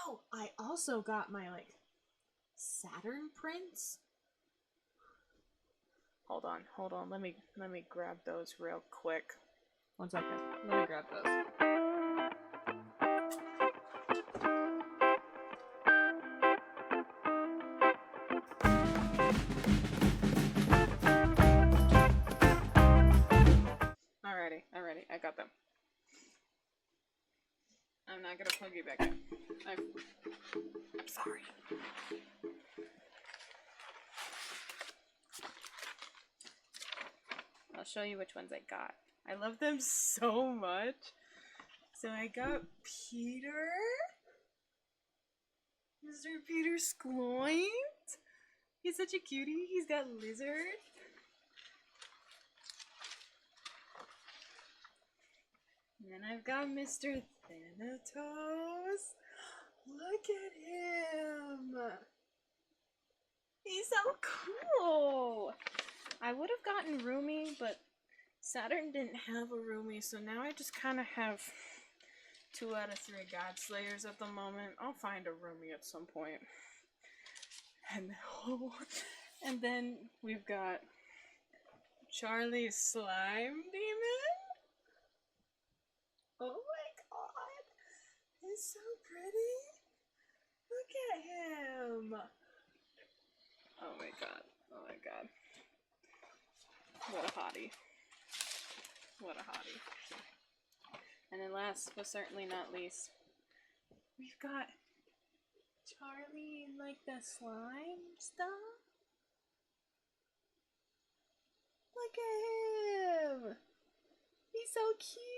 Oh, I also got my like Saturn prints. Hold on. Let me grab those real quick. 1 second. Let me grab those. Alrighty, I got them. I'm not gonna plug you back in. I'm sorry. I'll show you which ones I got. I love them so much. So I got Peter. Mr. Peter Skloint. He's such a cutie. He's got lizard. And then I've got Mr. Thanatos. Look at him. He's so cool. I would have gotten Rumi, but Saturn didn't have a Rumi, so now I just kind of have 2 out of 3 God Slayers at the moment. I'll find a Rumi at some point. And then we've got Charlie's Slime Demon. Oh my god, he's so pretty. Look at him. Oh my god. What a hottie. And then last but certainly not least, we've got Charlie in like the slime stuff. Look at him. He's so cute.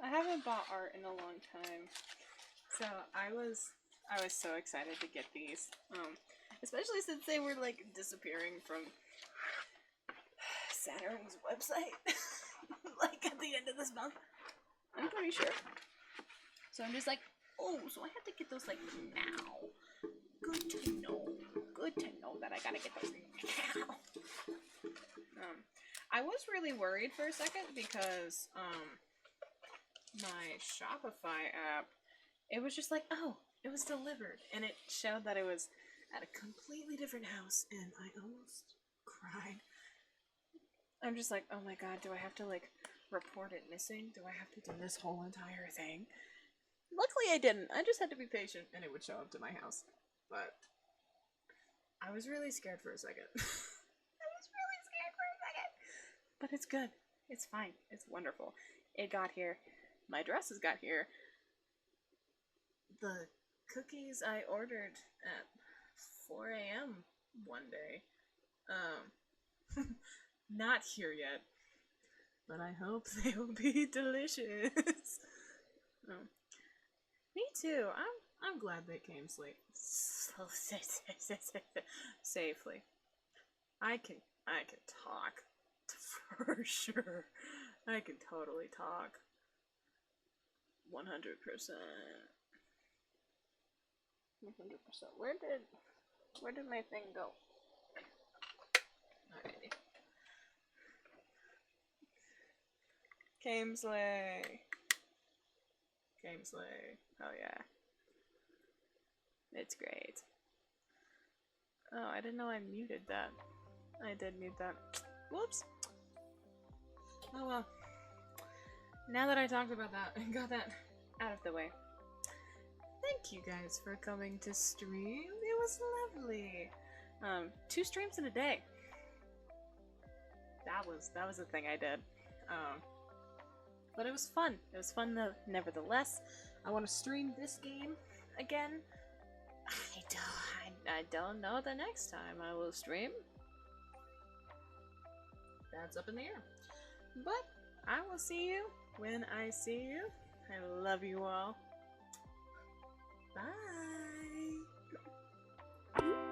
I haven't bought art in a long time, so I was so excited to get these, especially since they were like disappearing from Saturn's website, like at the end of this month. I'm pretty sure. So I'm just like, oh, so I have to get those like now. Good to know that I gotta get those now. really worried for a second because my Shopify app, it was just like, oh, it was delivered, and it showed that it was at a completely different house, and I almost cried. I'm just like, oh my god, do I have to like report it missing? Do I have to do this whole entire thing? Luckily I didn't. I just had to be patient and it would show up to my house. But I was really scared for a second. I was really scared for a second. But it's good. It's fine. It's wonderful. It got here. My dresses got here. The cookies I ordered at 4 a.m. one day. Not here yet. But I hope they will be delicious. Oh. Me too. I'm glad they came safely. I can talk for sure. I can totally talk. 100%. 100%. Where did my thing go? Alrighty. Camesley. Oh yeah. It's great. Oh, I didn't know I muted that. I did mute that. Whoops. Oh well. Now that I talked about that and got that out of the way. Thank you guys for coming to stream. It was lovely. 2 streams in a day. That was the thing I did. But it was fun. It was fun nevertheless. I want to stream this game again. I don't know the next time I will stream. That's up in the air. But I will see you when I see you. I love you all. Bye.